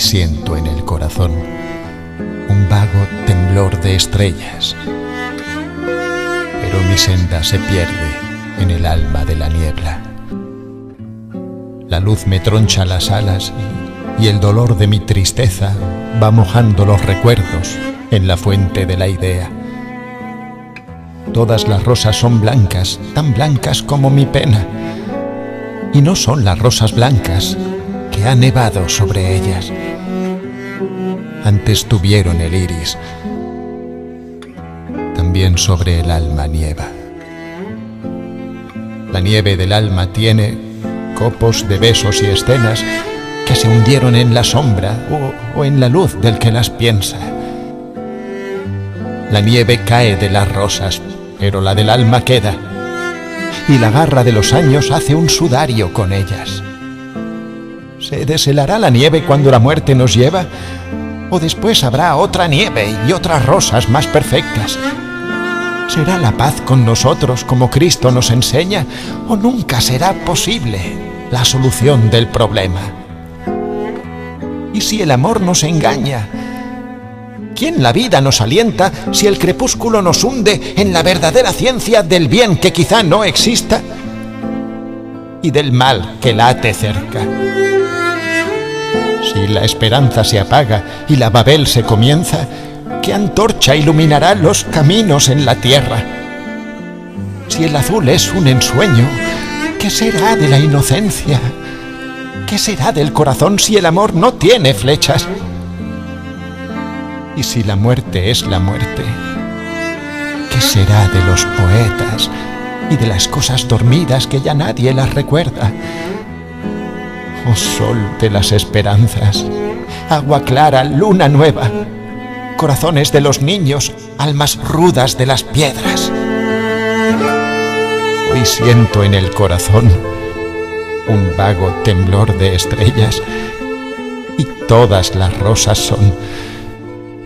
siento en el corazón un vago temblor de estrellas, pero mi senda se pierde en el alma de la niebla. La luz me troncha las alas y el dolor de mi tristeza va mojando los recuerdos en la fuente de la idea. Todas las rosas son blancas, tan blancas como mi pena, y no son las rosas blancas que ha nevado sobre ellas. Antes tuvieron el iris, también sobre el alma nieva. La nieve del alma tiene copos de besos y escenas que se hundieron en la sombra o en la luz del que las piensa. La nieve cae de las rosas, pero la del alma queda, y la garra de los años hace un sudario con ellas. ¿Se deshelará la nieve cuando la muerte nos lleva? ¿O después habrá otra nieve y otras rosas más perfectas? ¿Será la paz con nosotros como Cristo nos enseña? ¿O nunca será posible la solución del problema? ¿Y si el amor nos engaña? ¿Quién la vida nos alienta si el crepúsculo nos hunde en la verdadera ciencia del bien que quizá no exista y del mal que late cerca? Si la esperanza se apaga y la Babel se comienza, ¿qué antorcha iluminará los caminos en la tierra? Si el azul es un ensueño, ¿qué será de la inocencia? ¿Qué será del corazón si el amor no tiene flechas? Y si la muerte es la muerte, ¿qué será de los poetas y de las cosas dormidas que ya nadie las recuerda? Oh sol de las esperanzas, agua clara, luna nueva, corazones de los niños, almas rudas de las piedras. Hoy siento en el corazón un vago temblor de estrellas y todas las rosas son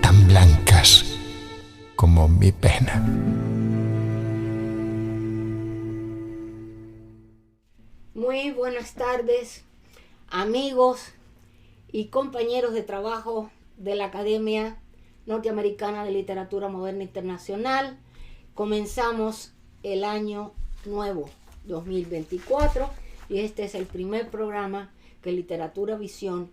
tan blancas como mi pena. Muy buenas tardes, amigos y compañeros de trabajo de la Academia Norteamericana de Literatura Moderna Internacional. Comenzamos el año nuevo 2024 y este es el primer programa que Literatura Visión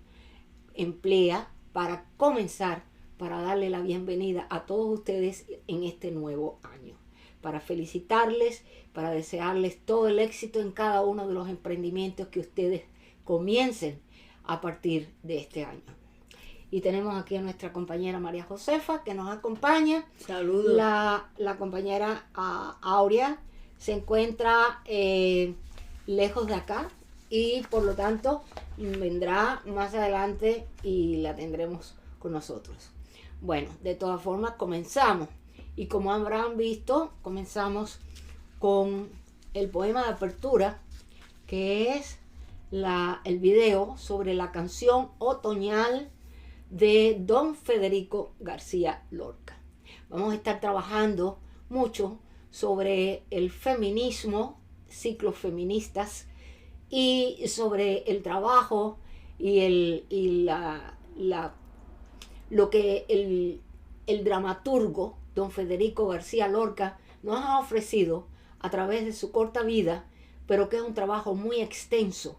emplea para comenzar, para darle la bienvenida a todos ustedes en este nuevo año, para felicitarles, para desearles todo el éxito en cada uno de los emprendimientos que ustedes comiencen a partir de este año. Y tenemos aquí a nuestra compañera María Josefa que nos acompaña. Saludos. La compañera Aurea se encuentra lejos de acá y por lo tanto vendrá más adelante y la tendremos con nosotros. Bueno, de todas formas comenzamos y como habrán visto, comenzamos con el poema de apertura, que es el video sobre la canción otoñal de don Federico García Lorca. Vamos a estar trabajando mucho sobre el feminismo, ciclos feministas, y sobre el trabajo y lo que el dramaturgo don Federico García Lorca nos ha ofrecido a través de su corta vida, pero que es un trabajo muy extenso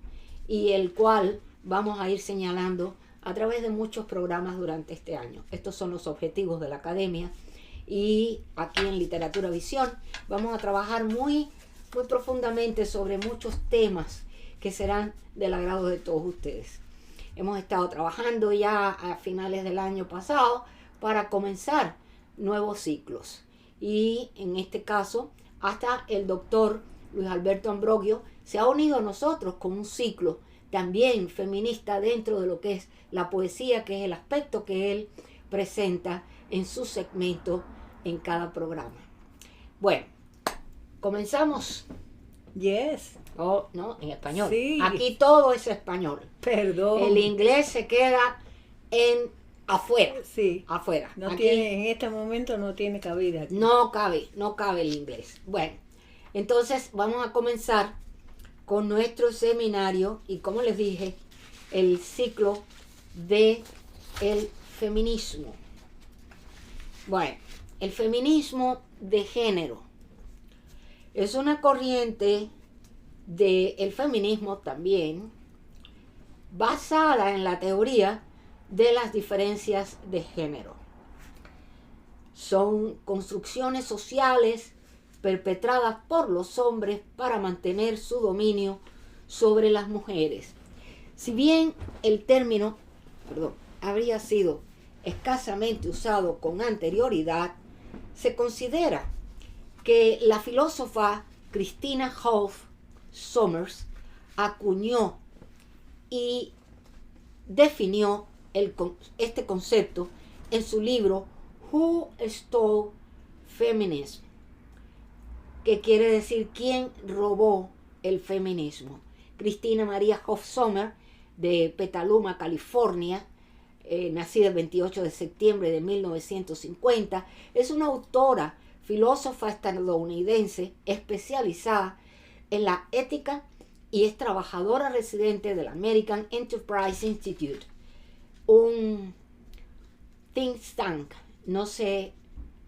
y el cual vamos a ir señalando a través de muchos programas durante este año. Estos son los objetivos de la Academia y aquí en Literatura Visión vamos a trabajar muy profundamente sobre muchos temas que serán del agrado de todos ustedes. Hemos estado trabajando ya a finales del año pasado para comenzar nuevos ciclos y en este caso hasta el doctor Luis Alberto Ambrogio se ha unido a nosotros con un ciclo también feminista dentro de lo que es la poesía, que es el aspecto que él presenta en su segmento en cada programa. Bueno, comenzamos. Yes. Oh, no, en español. Sí. Aquí todo es español. Perdón. El inglés se queda afuera. Sí. Afuera. No Aquí tiene, en este momento no tiene cabida aquí. no cabe el inglés. Bueno, entonces vamos a comenzar con nuestro seminario y como les dije, el ciclo de el feminismo. Bueno, el feminismo de género es una corriente del feminismo también basada en la teoría de las diferencias de género. Son construcciones sociales perpetradas por los hombres para mantener su dominio sobre las mujeres. Si bien el término, habría sido escasamente usado con anterioridad, se considera que la filósofa Christina Hoff Sommers acuñó y definió este concepto en su libro Who Stole Feminism, que quiere decir ¿quién robó el feminismo? Christina María Hoff Sommers, de Petaluma, California, nacida el 28 de septiembre de 1950, es una autora, filósofa estadounidense especializada en la ética y es trabajadora residente del American Enterprise Institute, un think tank, no sé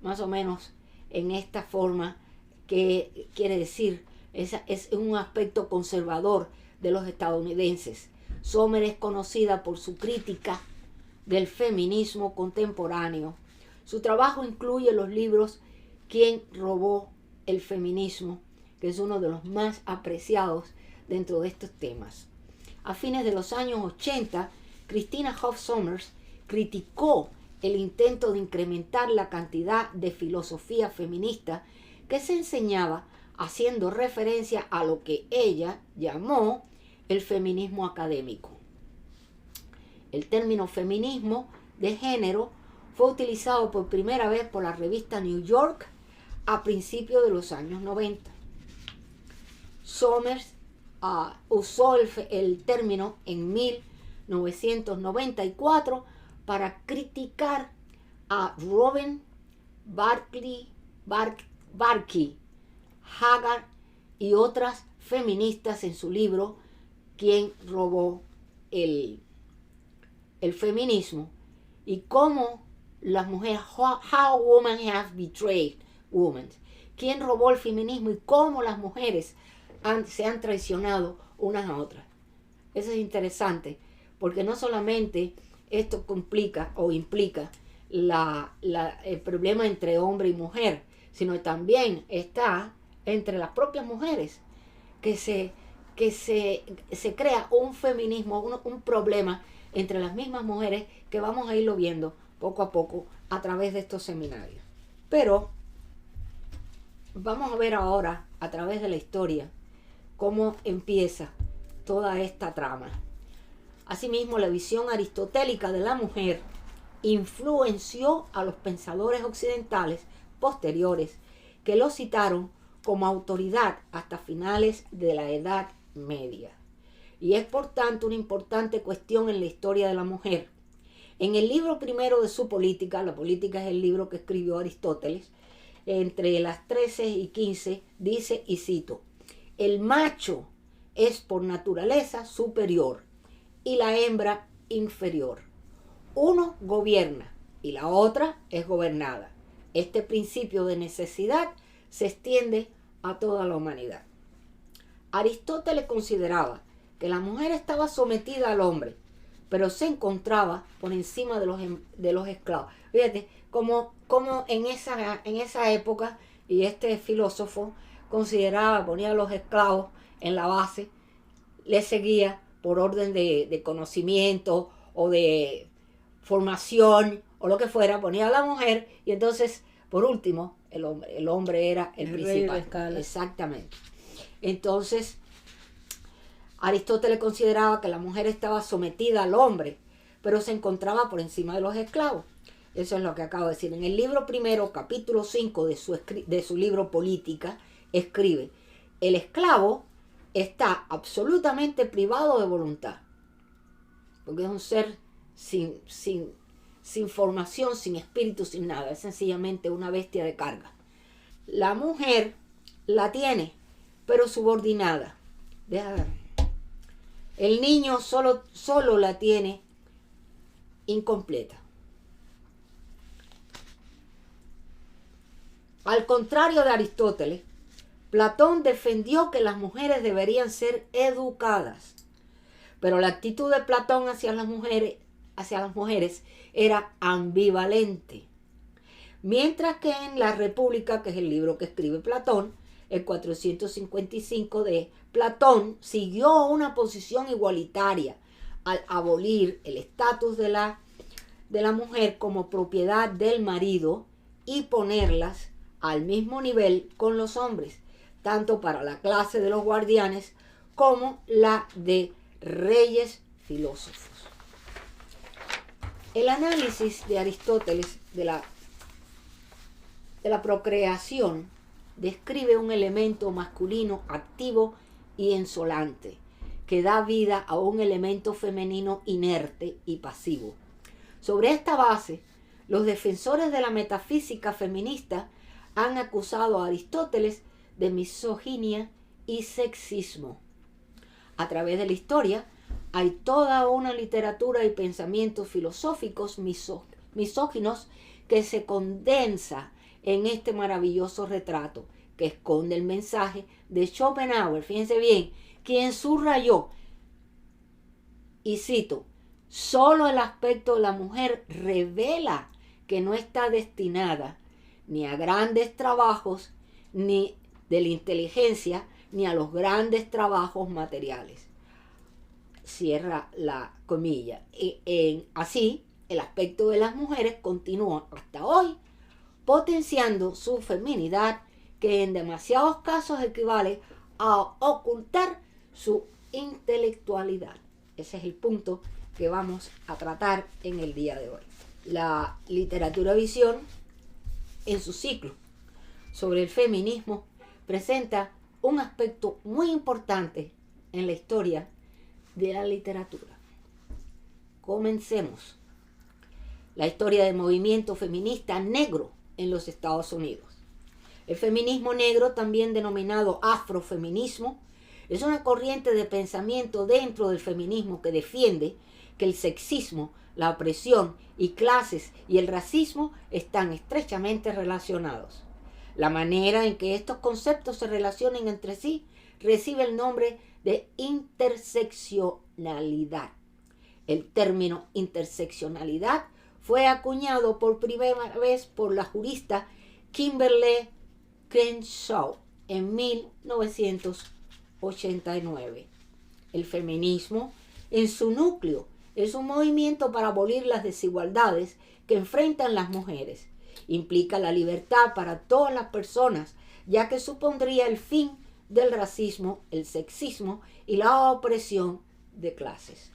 más o menos en esta forma que quiere decir, es un aspecto conservador de los estadounidenses. Sommer es conocida por su crítica del feminismo contemporáneo. Su trabajo incluye los libros ¿Quién robó el feminismo?, que es uno de los más apreciados dentro de estos temas. A fines de los años 80, Christina Hoff Sommers criticó el intento de incrementar la cantidad de filosofía feminista que se enseñaba, haciendo referencia a lo que ella llamó el feminismo académico. El término feminismo de género fue utilizado por primera vez por la revista New York a principios de los años 90. Sommers usó el término en 1994 para criticar a Robin Barkey Haggard y otras feministas en su libro ¿Quién robó el feminismo? Y cómo las mujeres, how women have betrayed women. ¿Quién robó el feminismo y cómo las mujeres se han traicionado unas a otras? Eso es interesante, porque no solamente esto implica el problema entre hombre y mujer, sino también está entre las propias mujeres, que se crea un feminismo, un problema entre las mismas mujeres que vamos a irlo viendo poco a poco a través de estos seminarios. Pero vamos a ver ahora, a través de la historia, cómo empieza toda esta trama. Asimismo, la visión aristotélica de la mujer influenció a los pensadores occidentales posteriores que lo citaron como autoridad hasta finales de la Edad Media. Y es por tanto una importante cuestión en la historia de la mujer. En el libro primero de su Política, la Política es el libro que escribió Aristóteles, entre las 13 y 15, dice, y cito, el macho es por naturaleza superior y la hembra inferior. Uno gobierna y la otra es gobernada. Este principio de necesidad se extiende a toda la humanidad. Aristóteles consideraba que la mujer estaba sometida al hombre, pero se encontraba por encima de los esclavos. Fíjate, como en esa época, y este filósofo consideraba, ponía a los esclavos en la base, le seguía por orden de conocimiento o de formación o lo que fuera, ponía a la mujer y entonces, por último, el hombre era el principal. Rey de escala. Exactamente. Entonces, Aristóteles consideraba que la mujer estaba sometida al hombre, pero se encontraba por encima de los esclavos. Eso es lo que acabo de decir. En el libro primero, capítulo 5 de su libro Política, escribe, el esclavo está absolutamente privado de voluntad, porque es un ser sin formación, sin espíritu, sin nada. Es sencillamente una bestia de carga. La mujer la tiene, pero subordinada. El niño solo la tiene incompleta. Al contrario de Aristóteles, Platón defendió que las mujeres deberían ser educadas, pero la actitud de Platón hacia las mujeres era ambivalente. Mientras que en La República, que es el libro que escribe Platón, el 455 de Platón siguió una posición igualitaria al abolir el estatus de la mujer como propiedad del marido y ponerlas al mismo nivel con los hombres, tanto para la clase de los guardianes como la de reyes filósofos. El análisis de Aristóteles de la procreación describe un elemento masculino activo y insolente que da vida a un elemento femenino inerte y pasivo. Sobre esta base, los defensores de la metafísica feminista han acusado a Aristóteles de misoginia y sexismo. A través de la historia hay toda una literatura y pensamientos filosóficos misóginos que se condensa en este maravilloso retrato que esconde el mensaje de Schopenhauer, fíjense bien, quien subrayó, y cito, solo el aspecto de la mujer revela que no está destinada ni a grandes trabajos, ni de la inteligencia, ni a los grandes trabajos materiales. Cierra la comilla. Así, el aspecto de las mujeres continúa hasta hoy, potenciando su feminidad, que en demasiados casos equivale a ocultar su intelectualidad. Ese es el punto que vamos a tratar en el día de hoy. La literatura visión, en su ciclo sobre el feminismo, presenta un aspecto muy importante en la historia de la literatura. Comencemos. La historia del movimiento feminista negro en los Estados Unidos. El feminismo negro, también denominado afrofeminismo, es una corriente de pensamiento dentro del feminismo que defiende que el sexismo, la opresión y clases y el racismo están estrechamente relacionados. La manera en que estos conceptos se relacionan entre sí recibe el nombre de interseccionalidad. El término interseccionalidad fue acuñado por primera vez por la jurista Kimberly Crenshaw en 1989. El feminismo, en su núcleo, es un movimiento para abolir las desigualdades que enfrentan las mujeres. Implica la libertad para todas las personas, ya que supondría el fin del racismo, el sexismo y la opresión de clases.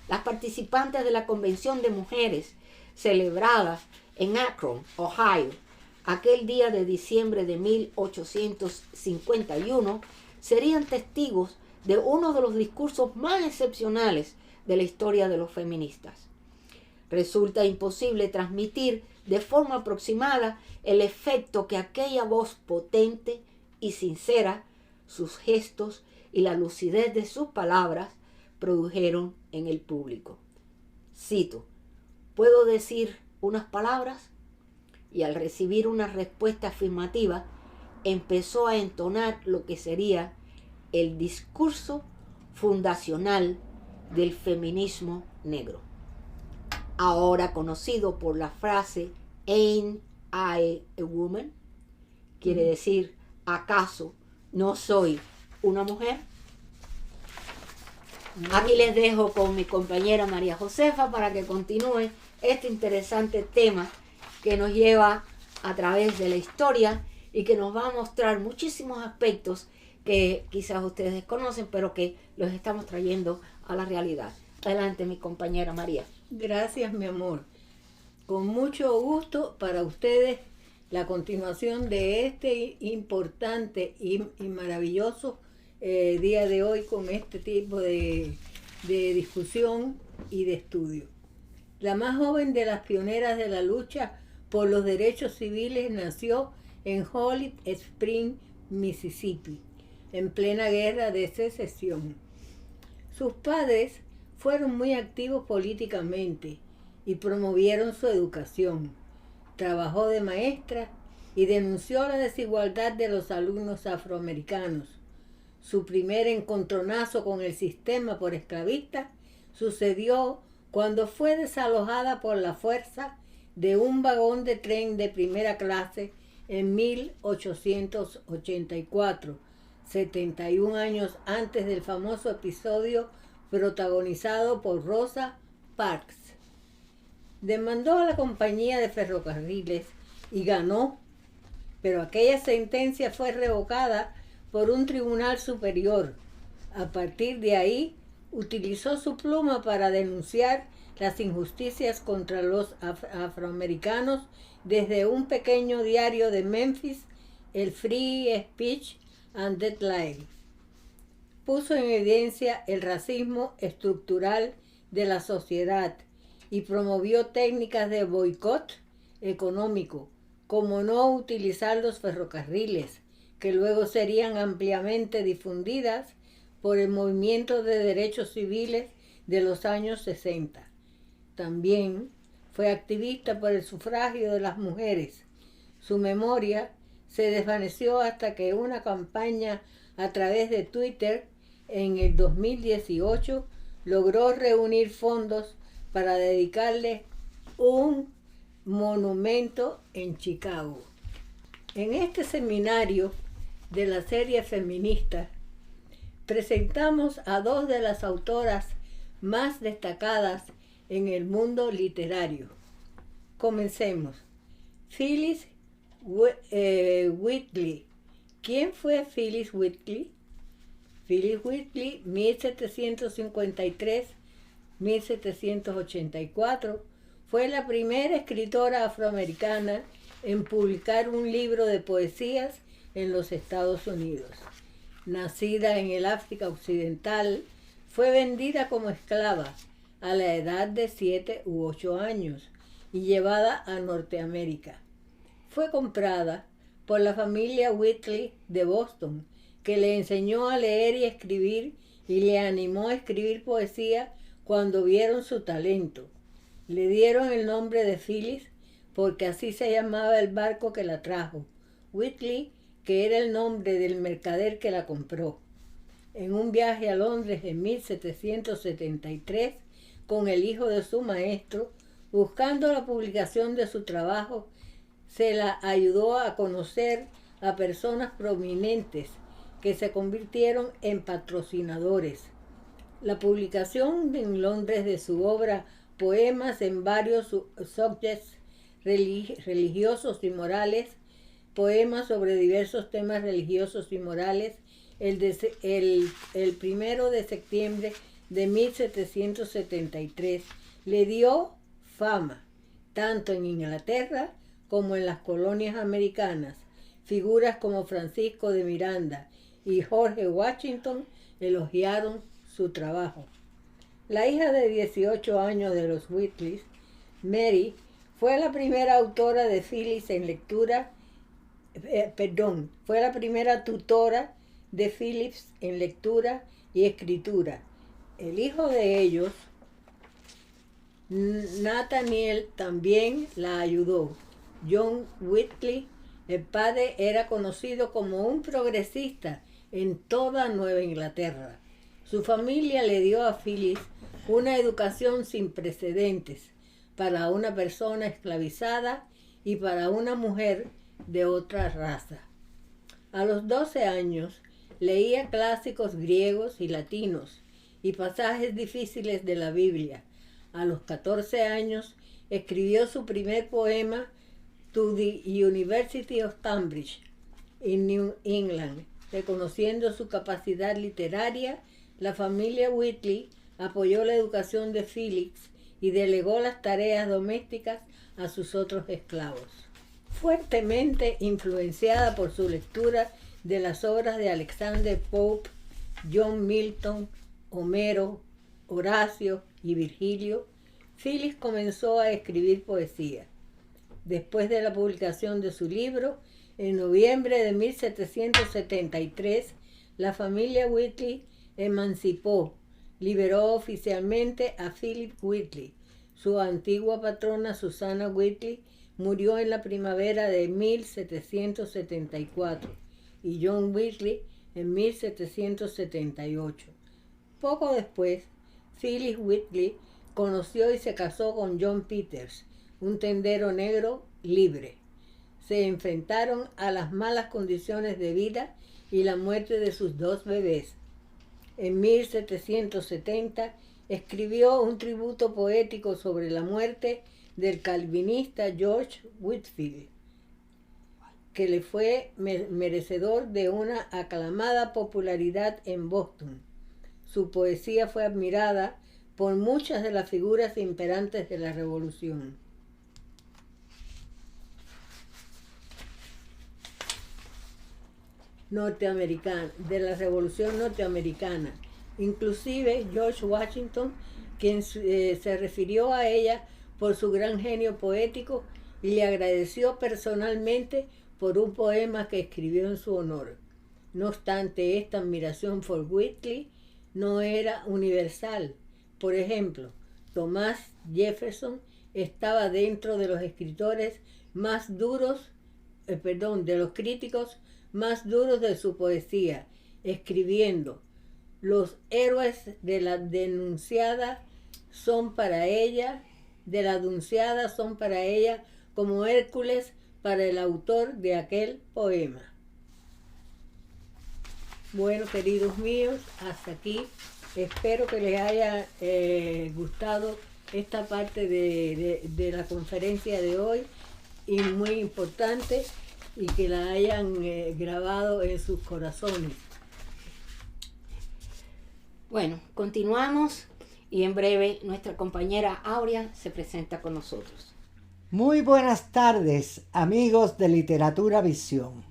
Las participantes de la Convención de Mujeres, celebrada en Akron, Ohio, aquel día de diciembre de 1851, serían testigos de uno de los discursos más excepcionales de la historia de los feministas. Resulta imposible transmitir de forma aproximada el efecto que aquella voz potente y sincera, sus gestos y la lucidez de sus palabras produjeron en el público. Cito, ¿puedo decir unas palabras? Y al recibir una respuesta afirmativa, empezó a entonar lo que sería el discurso fundacional del feminismo negro, ahora conocido por la frase "Ain't I a woman?", quiere decir, ¿acaso no soy una mujer? Aquí les dejo con mi compañera María Josefa para que continúe este interesante tema que nos lleva a través de la historia y que nos va a mostrar muchísimos aspectos que quizás ustedes desconocen, pero que los estamos trayendo a la realidad. Adelante, mi compañera María. Gracias, mi amor. Con mucho gusto para ustedes la continuación de este importante y maravilloso día de hoy con este tipo de discusión y de estudio. La más joven de las pioneras de la lucha por los derechos civiles nació en Holly Springs, Mississippi, en plena guerra de secesión. Sus padres fueron muy activos políticamente y promovieron su educación. Trabajó de maestra y denunció la desigualdad de los alumnos afroamericanos. Su primer encontronazo con el sistema por esclavista sucedió cuando fue desalojada por la fuerza de un vagón de tren de primera clase en 1884, 71 años antes del famoso episodio protagonizado por Rosa Parks. Demandó a la compañía de ferrocarriles y ganó, pero aquella sentencia fue revocada por un tribunal superior. A partir de ahí, utilizó su pluma para denunciar las injusticias contra los afroamericanos desde un pequeño diario de Memphis, el Free Speech and Deadline. Puso en evidencia el racismo estructural de la sociedad y promovió técnicas de boicot económico, como no utilizar los ferrocarriles, que luego serían ampliamente difundidas por el movimiento de derechos civiles de los años 60. También fue activista por el sufragio de las mujeres. Su memoria se desvaneció hasta que una campaña a través de Twitter en el 2018 logró reunir fondos para dedicarle un monumento en Chicago. En este seminario de la serie feminista presentamos a dos de las autoras más destacadas en el mundo literario. Comencemos. Phyllis Wheatley. ¿Quién fue Phyllis Wheatley? Phyllis Wheatley, 1753-1784, fue la primera escritora afroamericana en publicar un libro de poesías en los Estados Unidos. Nacida en el África Occidental, fue vendida como esclava a la edad de 7 u 8 años y llevada a Norteamérica. Fue comprada por la familia Wheatley de Boston, que le enseñó a leer y escribir y le animó a escribir poesía cuando vieron su talento. Le dieron el nombre de Phyllis porque así se llamaba el barco que la trajo. Wheatley, que era el nombre del mercader que la compró. En un viaje a Londres en 1773, con el hijo de su maestro, buscando la publicación de su trabajo, se la ayudó a conocer a personas prominentes que se convirtieron en patrocinadores. La publicación en Londres de su obra Poemas en varios subjects religiosos y morales, poemas sobre diversos temas religiosos y morales, el 1 de septiembre de 1773, le dio fama, tanto en Inglaterra como en las colonias americanas. Figuras como Francisco de Miranda y George Washington elogiaron su trabajo. La hija de 18 años de los Wheatleys, Mary, fue la primera autora de Phyllis en lectura, fue la primera tutora de Phyllis en lectura y escritura. El hijo de ellos, Nathaniel, también la ayudó. John Wheatley, el padre, era conocido como un progresista en toda Nueva Inglaterra. Su familia le dio a Phyllis una educación sin precedentes para una persona esclavizada y para una mujer de otra raza. A los 12 años leía clásicos griegos y latinos y pasajes difíciles de la Biblia. A los 14 años escribió su primer poema, To the University of Cambridge, en New England. Reconociendo su capacidad literaria, la familia Wheatley apoyó la educación de Phyllis y delegó las tareas domésticas a sus otros esclavos. Fuertemente influenciada por su lectura de las obras de Alexander Pope, John Milton, Homero, Horacio y Virgilio, Phyllis comenzó a escribir poesía. Después de la publicación de su libro, en noviembre de 1773, la familia Wheatley emancipó, liberó oficialmente a Philip Wheatley. Su antigua patrona, Susana Whitley, murió en la primavera de 1774 y John Whitley en 1778. Poco después, Phyllis Whitley conoció y se casó con John Peters, un tendero negro libre. Se enfrentaron a las malas condiciones de vida y la muerte de sus 2 bebés. En 1770 escribió un tributo poético sobre la muerte del calvinista George Whitefield, que le fue merecedor de una aclamada popularidad en Boston. Su poesía fue admirada por muchas de las figuras imperantes de la Revolución. De la Revolución Norteamericana. Inclusive George Washington, quien se refirió a ella por su gran genio poético y le agradeció personalmente por un poema que escribió en su honor. No obstante, esta admiración por Whitley no era universal. Por ejemplo, Thomas Jefferson estaba dentro de los escritores más duros, de los críticos más duros de su poesía, escribiendo: los héroes de la denunciada son para ella como Hércules para el autor de aquel poema. Bueno, queridos míos, hasta aquí. Espero que les haya gustado esta parte de la conferencia de hoy, y muy importante, y que la hayan grabado en sus corazones. Bueno, continuamos y en breve nuestra compañera Aurea se presenta con nosotros. Muy buenas tardes, amigos de Literatura Visión.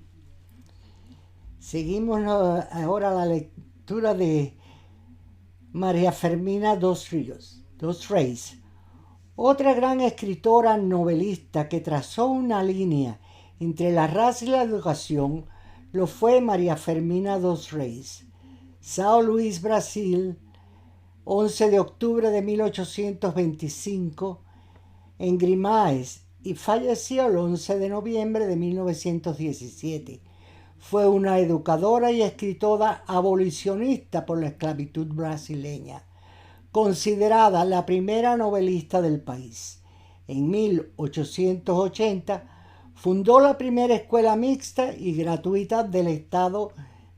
Seguimos ahora la lectura de María Fermina Dos Reis, otra gran escritora novelista que trazó una línea entre la raza y la educación. Lo fue María Fermina Dos Reis. São Luís, Brasil, 11 de octubre de 1825, en Grimaes, y falleció el 11 de noviembre de 1917. Fue una educadora y escritora abolicionista por la esclavitud brasileña, considerada la primera novelista del país. En 1880 fundó la primera escuela mixta y gratuita del estado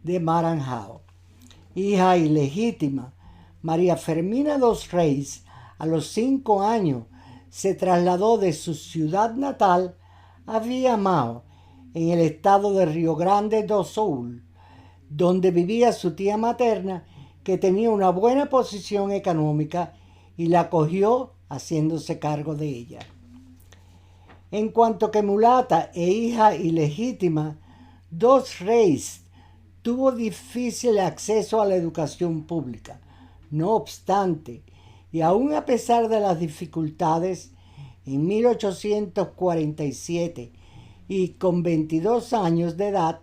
de Maranhão. Hija ilegítima, María Fermina Dos Reis, a los 5 años, se trasladó de su ciudad natal a Viamão, en el estado de Río Grande do Sul, donde vivía su tía materna, que tenía una buena posición económica, y la acogió haciéndose cargo de ella. En cuanto que mulata e hija ilegítima, Dos Reis tuvo difícil acceso a la educación pública. No obstante, y aún a pesar de las dificultades, en 1847, y con 22 años de edad,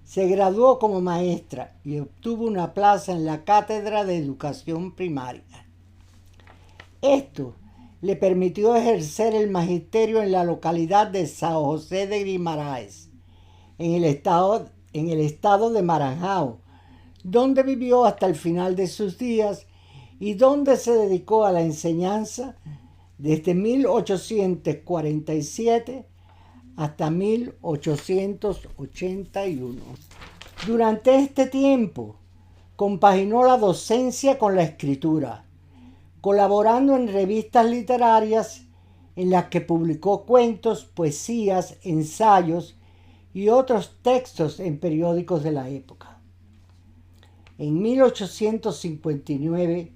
se graduó como maestra y obtuvo una plaza en la Cátedra de Educación Primaria. Esto le permitió ejercer el magisterio en la localidad de São José de Guimarães, en el estado de Maranhão, donde vivió hasta el final de sus días y donde se dedicó a la enseñanza desde 1847 hasta 1881. Durante este tiempo, compaginó la docencia con la escritura, colaborando en revistas literarias en las que publicó cuentos, poesías, ensayos y otros textos en periódicos de la época. En 1859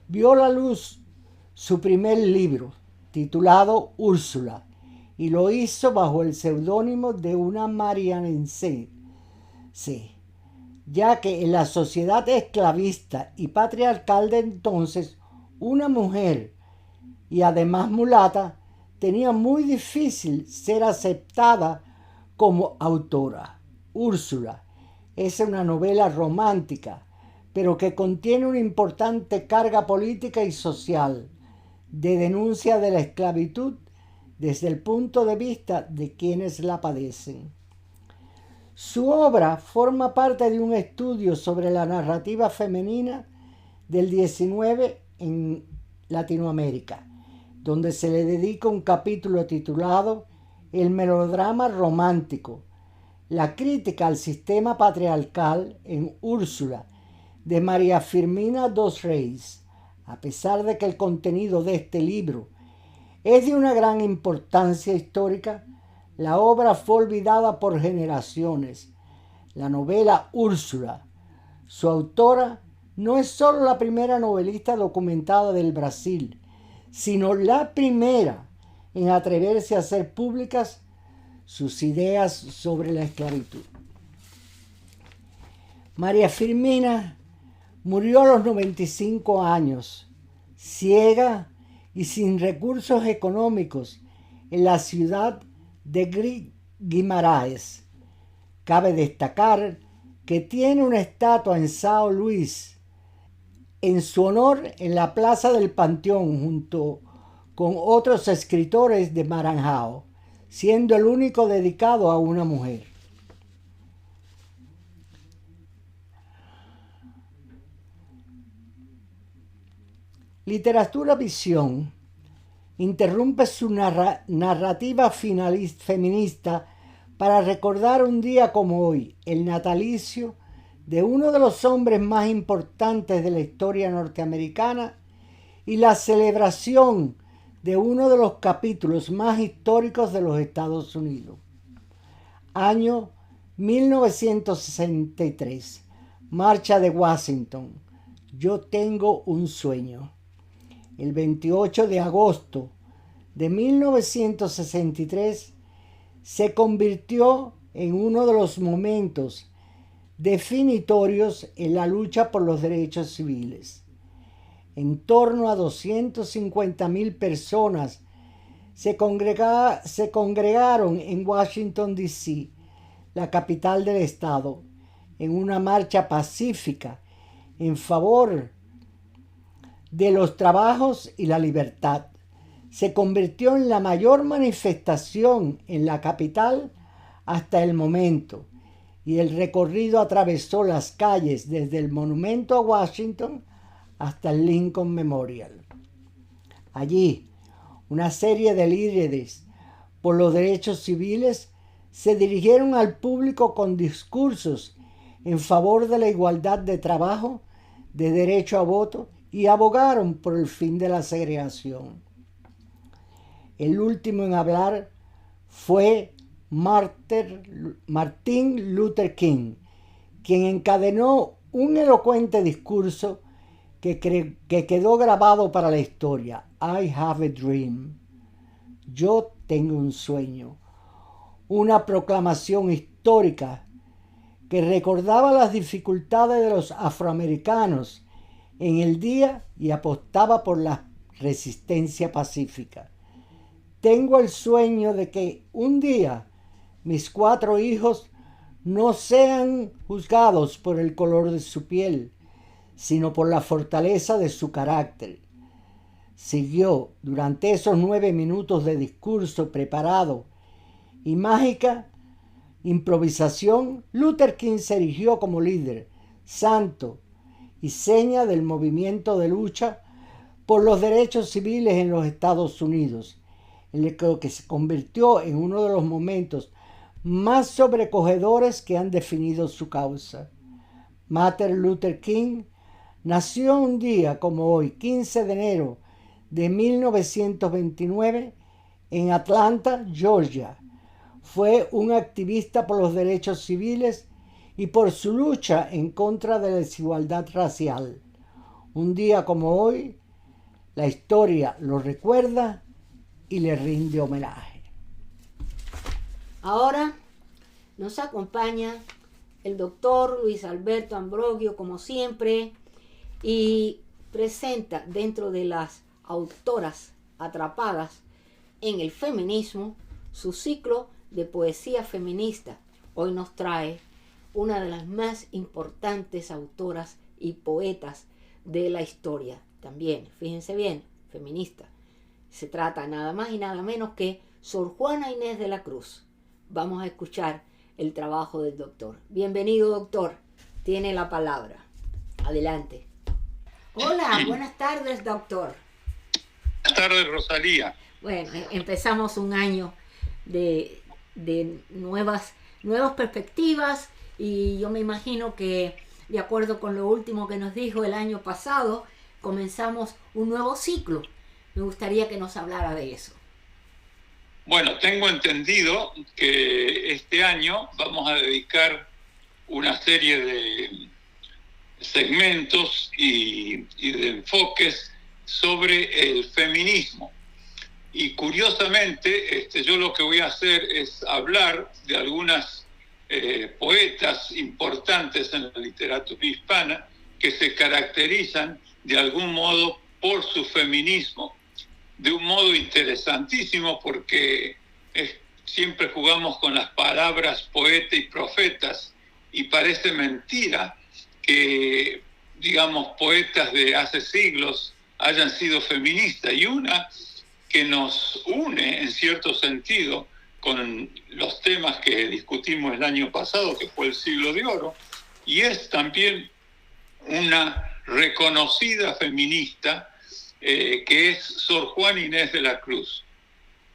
vio la luz su primer libro, titulado Úrsula, y lo hizo bajo el seudónimo de una marianense, ya que en la sociedad esclavista y patriarcal de entonces, una mujer, y además mulata, tenía muy difícil ser aceptada como autora. Úrsula es una novela romántica, pero que contiene una importante carga política y social, de denuncia de la esclavitud desde el punto de vista de quienes la padecen. Su obra forma parte de un estudio sobre la narrativa femenina del XIX en Latinoamérica, donde se le dedica un capítulo titulado El melodrama romántico, la crítica al sistema patriarcal en Úrsula, de María Firmina dos Reis. A pesar de que el contenido de este libro es de una gran importancia histórica, la obra fue olvidada por generaciones. La novela Úrsula, su autora, no es solo la primera novelista documentada del Brasil, sino la primera en atreverse a hacer públicas sus ideas sobre la esclavitud. María Firmina murió a los 95 años, ciega y sin recursos económicos, en la ciudad de Guimarães. Cabe destacar que tiene una estatua en São Luís en su honor en la Plaza del Panteón junto con otros escritores de Maranhão, siendo el único dedicado a una mujer. Literatura Visión interrumpe su narrativa feminista para recordar un día como hoy, el natalicio de uno de los hombres más importantes de la historia norteamericana y la celebración de uno de los capítulos más históricos de los Estados Unidos. Año 1963. Marcha de Washington. Yo tengo un sueño. El 28 de agosto de 1963 se convirtió en uno de los momentos definitorios en la lucha por los derechos civiles. En torno a 250,000 personas se congregaron en Washington, D.C., la capital del estado, en una marcha pacífica en favor de los trabajos y la libertad. Se convirtió en la mayor manifestación en la capital hasta el momento, y el recorrido atravesó las calles desde el Monumento a Washington hasta el Lincoln Memorial. Allí, una serie de líderes por los derechos civiles se dirigieron al público con discursos en favor de la igualdad de trabajo, de derecho a voto, y abogaron por el fin de la segregación. El último en hablar fue Martin Luther King, quien encadenó un elocuente discurso que quedó grabado para la historia. I have a dream. Yo tengo un sueño. Una proclamación histórica que recordaba las dificultades de los afroamericanos en el día y apostaba por la resistencia pacífica. Tengo el sueño de que un día mis 4 hijos no sean juzgados por el color de su piel, sino por la fortaleza de su carácter. Siguió durante esos 9 minutos de discurso preparado y mágica improvisación. Luther King se erigió como líder, santo y seña del movimiento de lucha por los derechos civiles en los Estados Unidos, en el que se convirtió en uno de los momentos más sobrecogedores que han definido su causa. Martin Luther King nació un día como hoy, 15 de enero de 1929, en Atlanta, Georgia. Fue un activista por los derechos civiles y por su lucha en contra de la desigualdad racial. Un día como hoy, la historia lo recuerda y le rinde homenaje. Ahora nos acompaña el doctor Luis Alberto Ambrogio, como siempre, y presenta dentro de las autoras atrapadas en el feminismo su ciclo de poesía feminista. Hoy nos trae una de las más importantes autoras y poetas de la historia. También, fíjense bien, feminista. Se trata nada más y nada menos que Sor Juana Inés de la Cruz. Vamos a escuchar el trabajo del doctor. Bienvenido, doctor. Tiene la palabra. Adelante. Hola, buenas tardes, doctor. Buenas tardes, Rosalía. Bueno, empezamos un año de nuevas perspectivas, y yo me imagino que, de acuerdo con lo último que nos dijo el año pasado, comenzamos un nuevo ciclo. Me gustaría que nos hablara de eso. Bueno, tengo entendido que este año vamos a dedicar una serie de segmentos y de enfoques sobre el feminismo. Y curiosamente, yo lo que voy a hacer es hablar de algunas poetas importantes en la literatura hispana que se caracterizan de algún modo por su feminismo, de un modo interesantísimo, porque siempre jugamos con las palabras poeta y profetas, y parece mentira que, digamos, poetas de hace siglos hayan sido feministas, y una que nos une en cierto sentido con los temas que discutimos el año pasado, que fue el Siglo de Oro, y es también una reconocida feminista, que es Sor Juana Inés de la Cruz.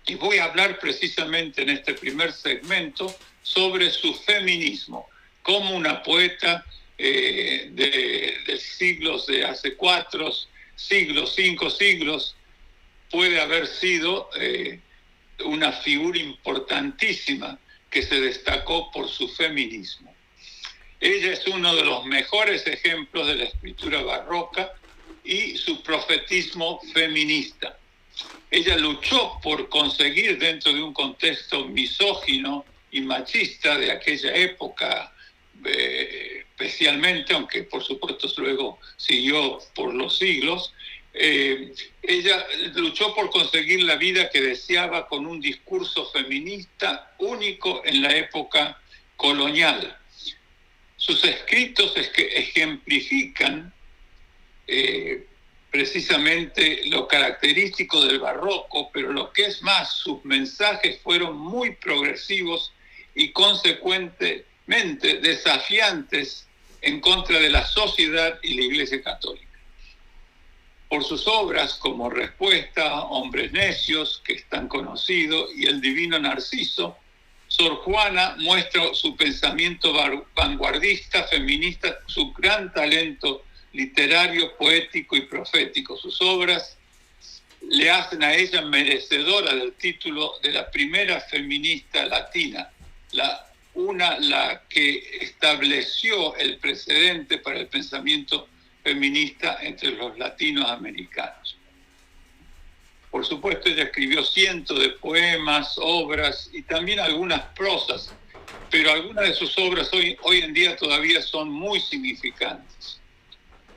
Y voy a hablar precisamente en este primer segmento sobre su feminismo, como una poeta de siglos, de hace 4 siglos, 5 siglos, puede haber sido una figura importantísima que se destacó por su feminismo. Ella es uno de los mejores ejemplos de la escritura barroca y su profetismo feminista. Ella luchó por conseguir, dentro de un contexto misógino y machista de aquella época, especialmente, aunque por supuesto luego siguió por los siglos, ella luchó por conseguir la vida que deseaba con un discurso feminista único en la época colonial. Sus escritos ejemplifican precisamente lo característico del barroco, pero lo que es más, sus mensajes fueron muy progresivos y consecuentemente desafiantes en contra de la sociedad y la Iglesia Católica. Por sus obras como Respuesta, Hombres Necios, que es tan conocido, y El Divino Narciso, Sor Juana muestra su pensamiento vanguardista, feminista, su gran talento literario, poético y profético. Sus obras le hacen a ella merecedora del título de la primera feminista latina, la que estableció el precedente para el pensamiento feminista entre los latinos americanos. Por supuesto, ella escribió cientos de poemas, obras y también algunas prosas, pero algunas de sus obras hoy en día todavía son muy significantes.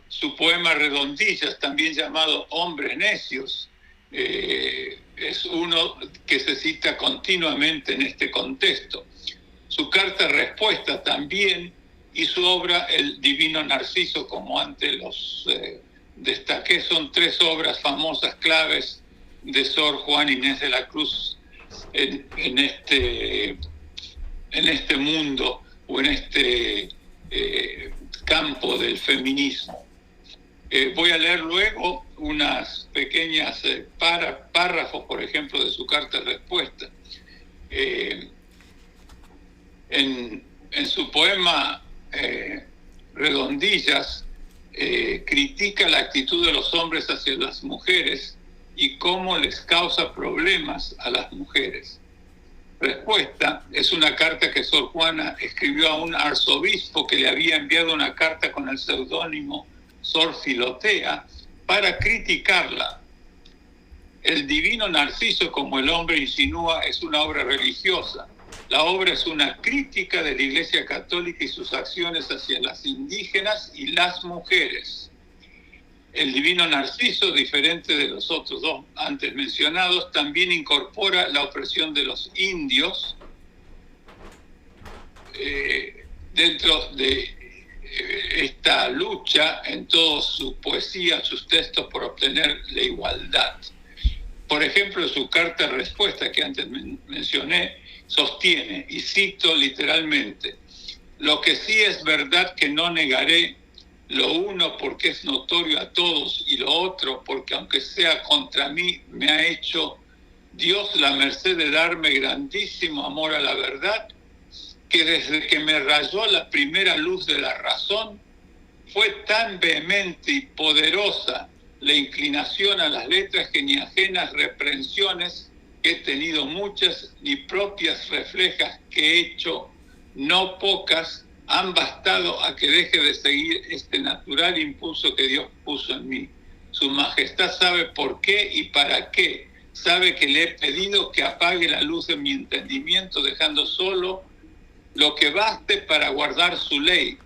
Su poema Redondillas, también llamado Hombres Necios, es uno que se cita continuamente en este contexto. Su carta respuesta también, y su obra El Divino Narciso, como antes los destaqué, son 3 obras famosas, claves de Sor Juana Inés de la Cruz en este mundo o en este campo del feminismo. Voy a leer luego unas pequeñas párrafos, por ejemplo, de su carta de respuesta. En su poema Redondillas, critica la actitud de los hombres hacia las mujeres y cómo les causa problemas a las mujeres. Respuesta es una carta que Sor Juana escribió a un arzobispo que le había enviado una carta con el seudónimo Sor Filotea para criticarla. El Divino Narciso, como el hombre insinúa, es una obra religiosa. La obra es una crítica de la Iglesia Católica y sus acciones hacia las indígenas y las mujeres. El Divino Narciso, diferente de los otros 2 antes mencionados, también incorpora la opresión de los indios dentro de esta lucha en toda su poesía, sus textos, por obtener la igualdad. Por ejemplo, su carta respuesta que antes mencioné sostiene, y cito literalmente: lo que sí es verdad que no negaré, lo uno porque es notorio a todos y lo otro porque aunque sea contra mí me ha hecho Dios la merced de darme grandísimo amor a la verdad, que desde que me rayó la primera luz de la razón, fue tan vehemente y poderosa la inclinación a las letras que ni ajenas reprensiones, que he tenido muchas, ni propias reflejas que he hecho no pocas, han bastado a que deje de seguir este natural impulso que Dios puso en mí. Su Majestad sabe por qué y para qué. Sabe que le he pedido que apague la luz de mi entendimiento, dejando solo lo que baste para guardar su ley,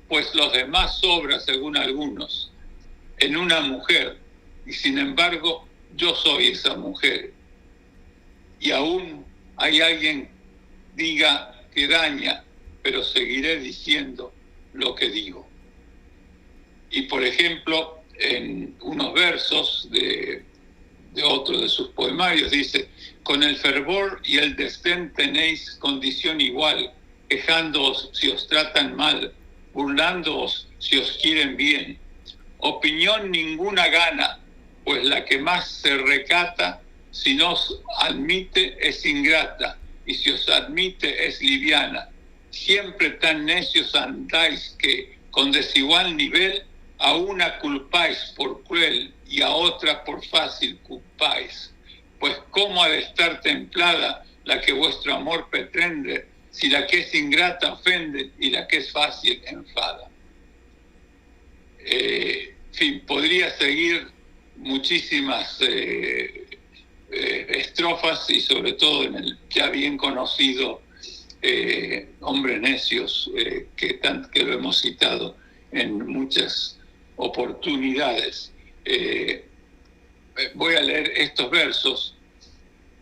pues los demás sobra, según algunos, en una mujer, y sin embargo yo soy esa mujer. Y aún hay alguien diga que daña, pero seguiré diciendo lo que digo. Y por ejemplo, en unos versos de otro de sus poemarios dice: con el fervor y el desdén tenéis condición igual, quejándoos si os tratan mal, burlándoos si os quieren bien. Opinión ninguna gana, pues la que más se recata, si no os admite es ingrata, y si os admite es liviana. Siempre tan necios andáis que, con desigual nivel, a una culpáis por cruel y a otra por fácil culpáis. Pues cómo ha de estar templada la que vuestro amor pretende, si la que es ingrata ofende y la que es fácil enfada. En fin, podría seguir muchísimas estrofas, y sobre todo en el ya bien conocido Hombres Necios, que lo hemos citado en muchas oportunidades. Voy a leer estos versos.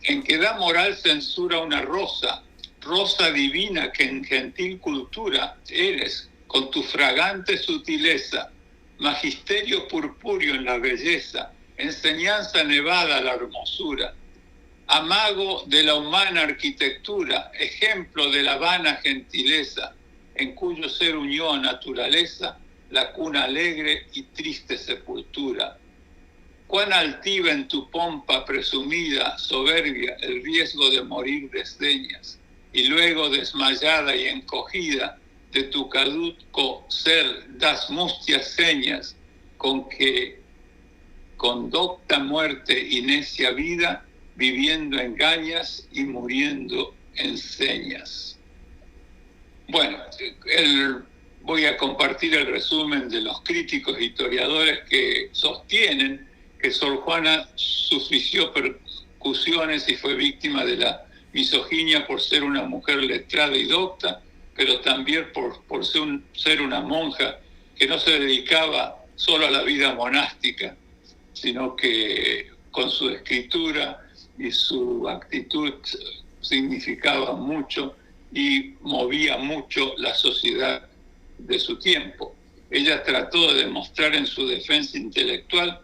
En que da moral censura una rosa, rosa divina que en gentil cultura eres, con tu fragante sutileza, magisterio purpúreo en la belleza, enseñanza nevada a la hermosura, amago de la humana arquitectura, ejemplo de la vana gentileza, en cuyo ser unió naturaleza la cuna alegre y triste sepultura. Cuán altiva en tu pompa presumida, soberbia, el riesgo de morir desdeñas, y luego desmayada y encogida, de tu caduco ser das mustias señas, con que con docta muerte y necia vida, viviendo engañas y muriendo enseñas. Bueno, voy a compartir el resumen de los críticos e historiadores que sostienen que Sor Juana sufrió persecuciones y fue víctima de la misoginia por ser una mujer letrada y docta, pero también por ser una monja que no se dedicaba solo a la vida monástica, sino que con su escritura y su actitud significaba mucho y movía mucho la sociedad de su tiempo. Ella trató de demostrar en su defensa intelectual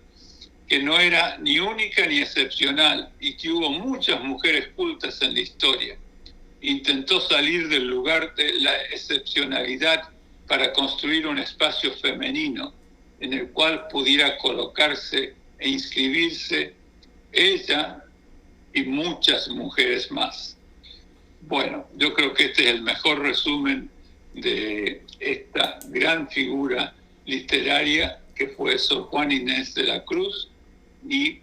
que no era ni única ni excepcional y que hubo muchas mujeres cultas en la historia. Intentó salir del lugar de la excepcionalidad para construir un espacio femenino en el cual pudiera colocarse e inscribirse ella y muchas mujeres más. Bueno, yo creo que este es el mejor resumen de esta gran figura literaria que fue Sor Juana Inés de la Cruz y,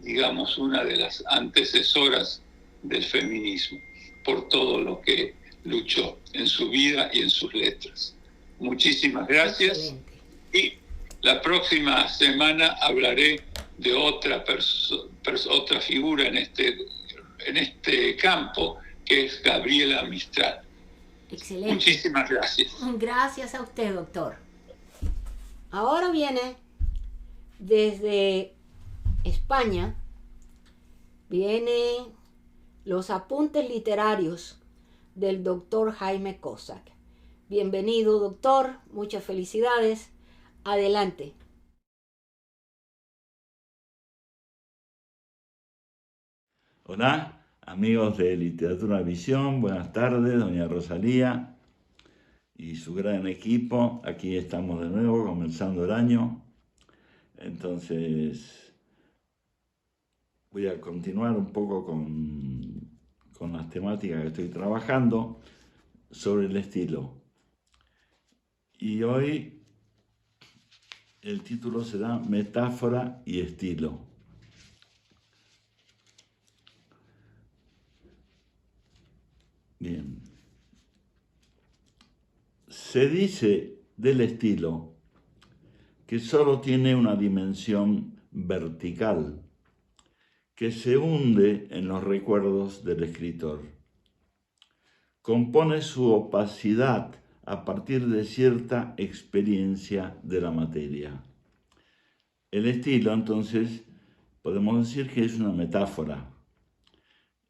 digamos, una de las antecesoras del feminismo, por todo lo que luchó en su vida y en sus letras. Muchísimas gracias. Excelente. Y la próxima semana hablaré de otra figura en este campo, que es Gabriela Mistral. Excelente. Muchísimas gracias. Gracias a usted, doctor. Ahora viene desde España, vienen los apuntes literarios del doctor Jaime Cossack. Bienvenido, doctor. Muchas felicidades. Adelante. Hola, amigos de Literatura Visión, buenas tardes, doña Rosalía y su gran equipo. Aquí estamos de nuevo comenzando el año. Entonces, voy a continuar un poco con las temáticas que estoy trabajando sobre el estilo. Y hoy el título será Metáfora y estilo. Bien. Se dice del estilo que solo tiene una dimensión vertical, que se hunde en los recuerdos del escritor. Compone su opacidad a partir de cierta experiencia de la materia. El estilo, entonces, podemos decir que es una metáfora,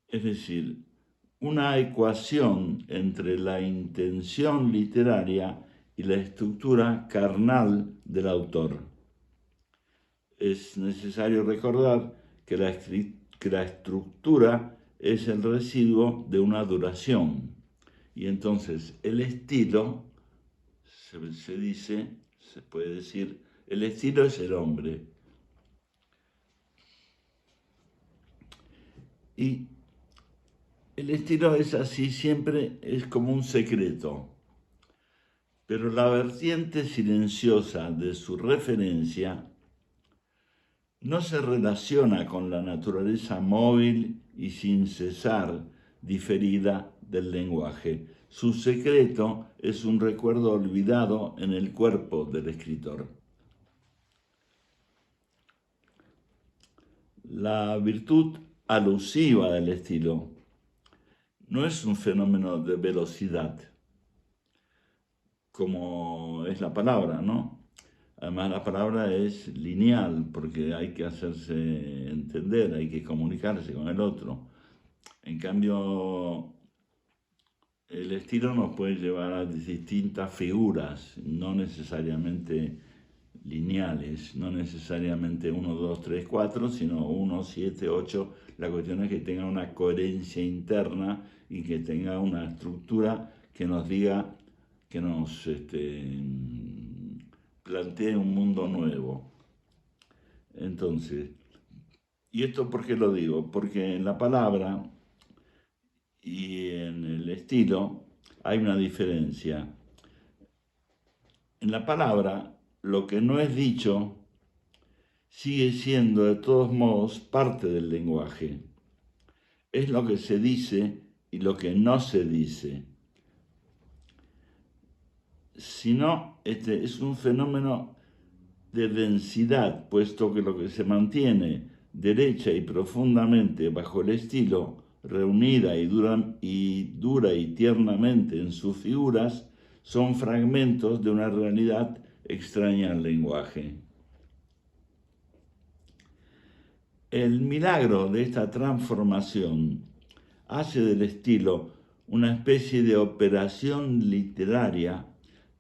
es decir, una ecuación entre la intención literaria y la estructura carnal del autor. Es necesario recordar que la estructura es el residuo de una duración, y entonces el estilo, se puede decir, el estilo es el hombre. Y el estilo es así, siempre es como un secreto, pero la vertiente silenciosa de su referencia no se relaciona con la naturaleza móvil y sin cesar diferida del lenguaje. Su secreto es un recuerdo olvidado en el cuerpo del escritor. La virtud alusiva del estilo no es un fenómeno de velocidad, como es la palabra, ¿no? Además, la palabra es lineal, porque hay que hacerse entender, hay que comunicarse con el otro. En cambio, el estilo nos puede llevar a distintas figuras, no necesariamente lineales, no necesariamente 1, 2, 3, 4, sino 1, 7, 8. La cuestión es que tenga una coherencia interna y que tenga una estructura que nos diga, que nos plantee un mundo nuevo. Entonces, ¿y esto por qué lo digo? Porque en la palabra y en el estilo hay una diferencia. En la palabra, lo que no es dicho sigue siendo de todos modos parte del lenguaje. Es lo que se dice y lo que no se dice. Sino, es un fenómeno de densidad, puesto que lo que se mantiene derecha y profundamente bajo el estilo, reunida y dura y tiernamente en sus figuras, son fragmentos de una realidad extraña al lenguaje. El milagro de esta transformación hace del estilo una especie de operación literaria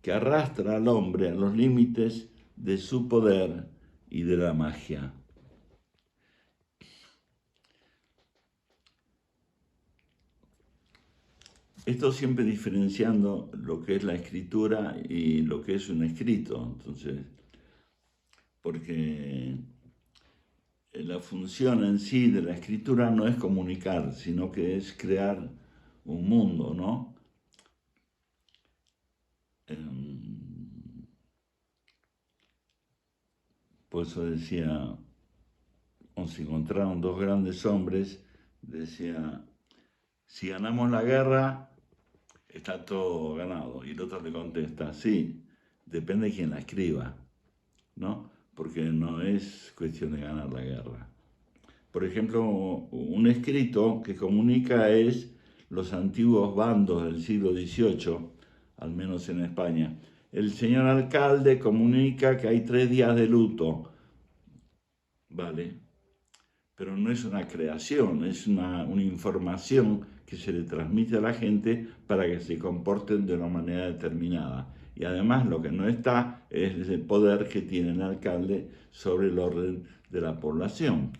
que arrastra al hombre a los límites de su poder y de la magia. Esto siempre diferenciando lo que es la escritura y lo que es un escrito. Entonces, porque la función en sí de la escritura no es comunicar, sino que es crear un mundo, ¿no? Por eso decía, cuando se encontraron dos grandes hombres, decía, si ganamos la guerra, está todo ganado. Y el otro le contesta, sí, depende de quién la escriba, ¿no? Porque no es cuestión de ganar la guerra. Por ejemplo, un escrito que comunica es los antiguos bandos del siglo XVIII, al menos en España. El señor alcalde comunica que hay 3 días de luto. Vale, pero no es una creación, es una información que se le transmite a la gente para que se comporten de una manera determinada. Y además lo que no está es el poder que tiene el alcalde sobre el orden de la población.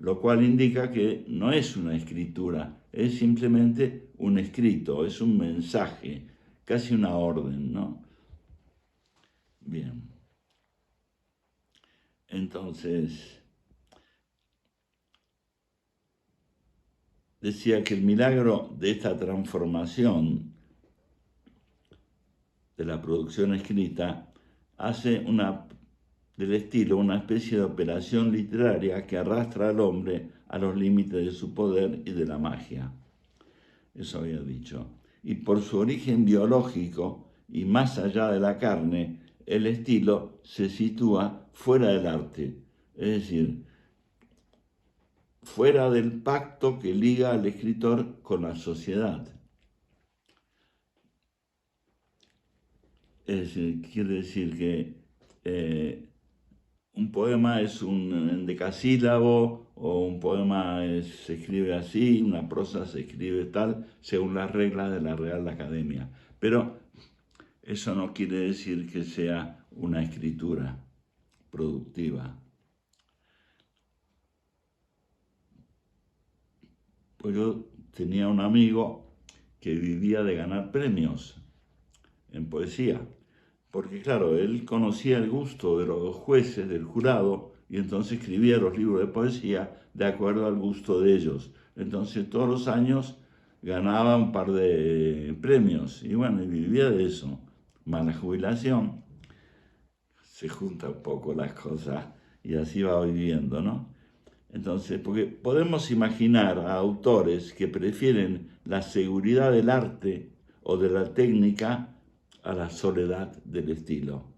lo cual indica que no es una escritura, es simplemente un escrito, es un mensaje, casi una orden, ¿no? Bien. Entonces, decía que el milagro de esta transformación de la producción escrita hace del estilo una especie de operación literaria que arrastra al hombre a los límites de su poder y de la magia. Eso había dicho. Y por su origen biológico y más allá de la carne, el estilo se sitúa fuera del arte, es decir, fuera del pacto que liga al escritor con la sociedad. Es decir, quiere decir que un poema es un endecasílabo, o un poema se escribe así, una prosa se escribe tal, según las reglas de la Real Academia. Pero eso no quiere decir que sea una escritura productiva. Pues yo tenía un amigo que vivía de ganar premios en poesía, porque claro, él conocía el gusto de los jueces, del jurado, y entonces escribía los libros de poesía de acuerdo al gusto de ellos. Entonces todos los años ganaba un par de premios, y bueno, y vivía de eso, más la jubilación. Se junta un poco las cosas y así va viviendo, ¿no? Entonces, porque podemos imaginar a autores que prefieren la seguridad del arte o de la técnica a la soledad del estilo.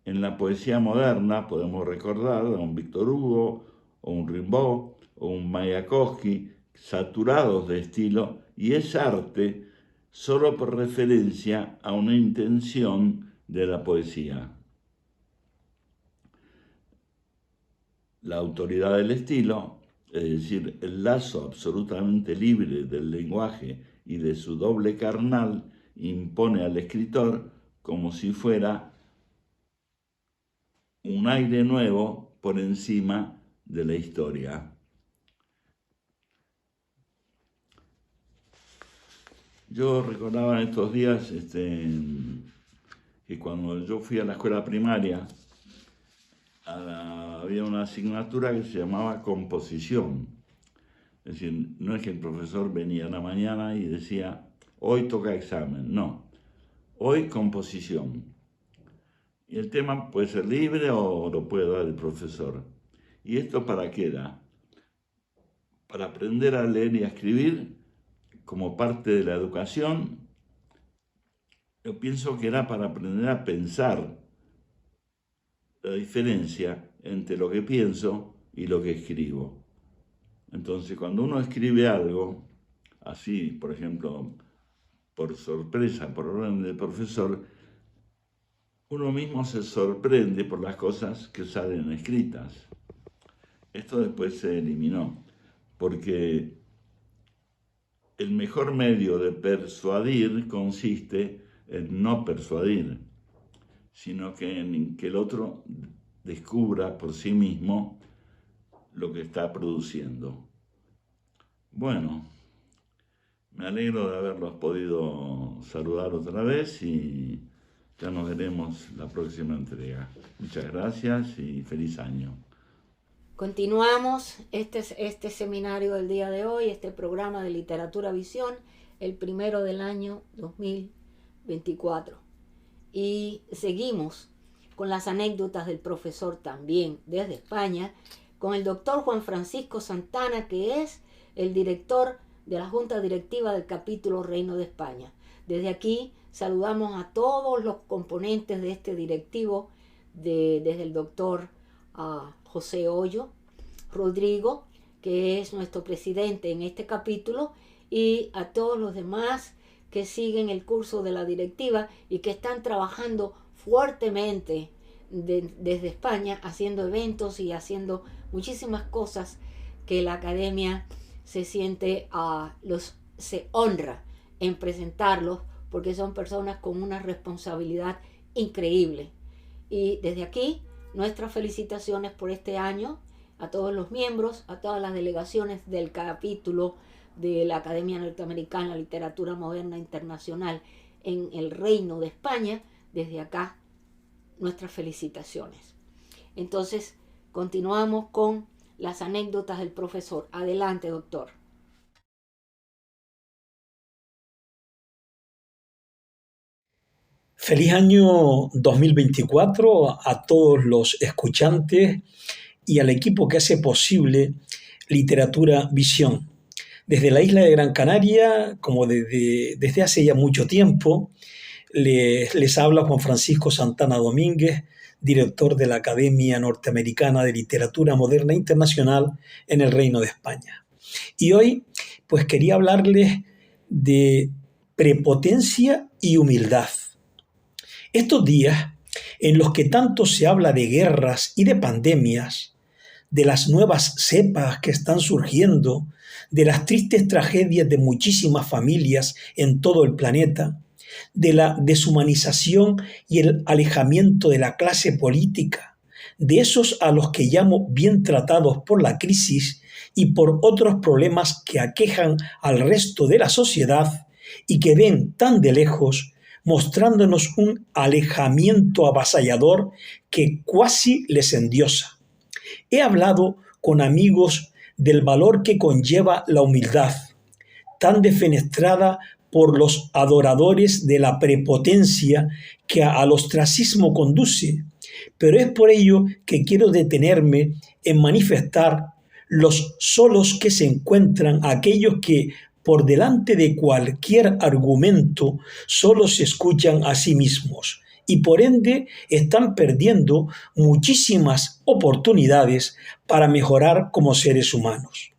En la poesía moderna podemos recordar a un Víctor Hugo, o un Rimbaud, o un Mayakovsky, saturados de estilo, y es arte solo por referencia a una intención de la poesía. La autoridad del estilo, es decir, el lazo absolutamente libre del lenguaje y de su doble carnal, impone al escritor como si fuera un aire nuevo por encima de la historia. Yo recordaba en estos días que cuando yo fui a la escuela primaria, había una asignatura que se llamaba composición. Es decir, no es que el profesor venía a la mañana y decía, hoy toca examen, no, hoy composición. Y el tema puede ser libre o lo puede dar el profesor. ¿Y esto para qué da? Para aprender a leer y a escribir como parte de la educación. Yo pienso que era para aprender a pensar la diferencia entre lo que pienso y lo que escribo. Entonces, cuando uno escribe algo, así, por ejemplo, por sorpresa, por orden del profesor, uno mismo se sorprende por las cosas que salen escritas. Esto después se eliminó, porque el mejor medio de persuadir consiste en no persuadir, sino que en que el otro descubra por sí mismo lo que está produciendo. Bueno, me alegro de haberlos podido saludar otra vez y ya nos veremos la próxima entrega. Muchas gracias y feliz año. Continuamos este seminario del día de hoy, este programa de Literatura Visión, el primero del año 2024. Y seguimos con las anécdotas del profesor también desde España, con el doctor Juan Francisco Santana, que es el director de la Junta Directiva del capítulo Reino de España. Desde aquí saludamos a todos los componentes de este directivo, desde el doctor José Hoyo, Rodrigo, que es nuestro presidente en este capítulo, y a todos los demás que siguen el curso de la directiva y que están trabajando fuertemente desde España, haciendo eventos y haciendo muchísimas cosas que la academia se honra en presentarlos, porque son personas con una responsabilidad increíble. Y desde aquí, nuestras felicitaciones por este año a todos los miembros, a todas las delegaciones del capítulo de la Academia Norteamericana de Literatura Moderna Internacional en el Reino de España. Desde acá, nuestras felicitaciones. Entonces, continuamos con las anécdotas del profesor. Adelante, doctor. Feliz año 2024 a todos los escuchantes y al equipo que hace posible Literatura Visión. Desde la isla de Gran Canaria, como desde hace ya mucho tiempo, les habla Juan Francisco Santana Domínguez, director de la Academia Norteamericana de Literatura Moderna Internacional en el Reino de España. Y hoy, pues quería hablarles de prepotencia y humildad. Estos días, en los que tanto se habla de guerras y de pandemias, de las nuevas cepas que están surgiendo, de las tristes tragedias de muchísimas familias en todo el planeta, de la deshumanización y el alejamiento de la clase política, de esos a los que llamo bien tratados por la crisis y por otros problemas que aquejan al resto de la sociedad y que ven tan de lejos, mostrándonos un alejamiento avasallador que cuasi les endiosa. He hablado con amigos del valor que conlleva la humildad, tan defenestrada por los adoradores de la prepotencia que al ostracismo conduce, pero es por ello que quiero detenerme en manifestar los solos que se encuentran aquellos que, por delante de cualquier argumento, solo se escuchan a sí mismos y por ende están perdiendo muchísimas oportunidades para mejorar como seres humanos.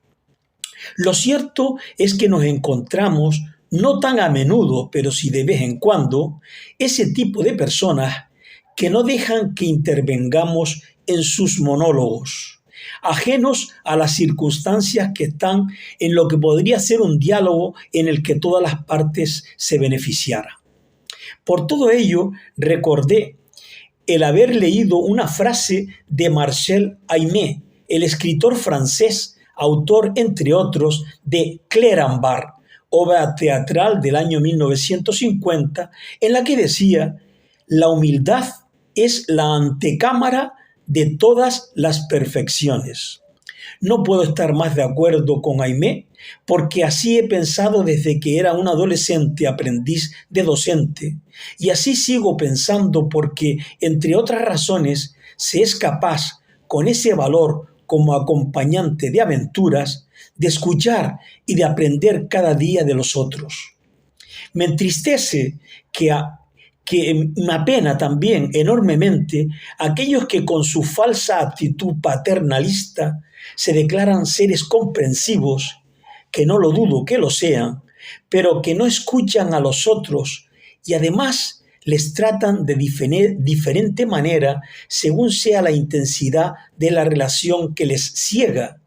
Lo cierto es que nos encontramos, no tan a menudo, pero sí de vez en cuando, ese tipo de personas que no dejan que intervengamos en sus monólogos, ajenos a las circunstancias que están en lo que podría ser un diálogo en el que todas las partes se beneficiaran. Por todo ello, recordé el haber leído una frase de Marcel Aimé, el escritor francés, autor, entre otros, de Clérambault, obra teatral del año 1950, en la que decía: la humildad es la antecámara de todas las perfecciones. No puedo estar más de acuerdo con Aimé, porque así he pensado desde que era un adolescente aprendiz de docente, y así sigo pensando porque, entre otras razones, se es capaz, con ese valor como acompañante de aventuras, de escuchar y de aprender cada día de los otros. Me entristece que me apena también enormemente aquellos que con su falsa actitud paternalista se declaran seres comprensivos, que no lo dudo que lo sean, pero que no escuchan a los otros y además les tratan de diferente manera según sea la intensidad de la relación que les ciega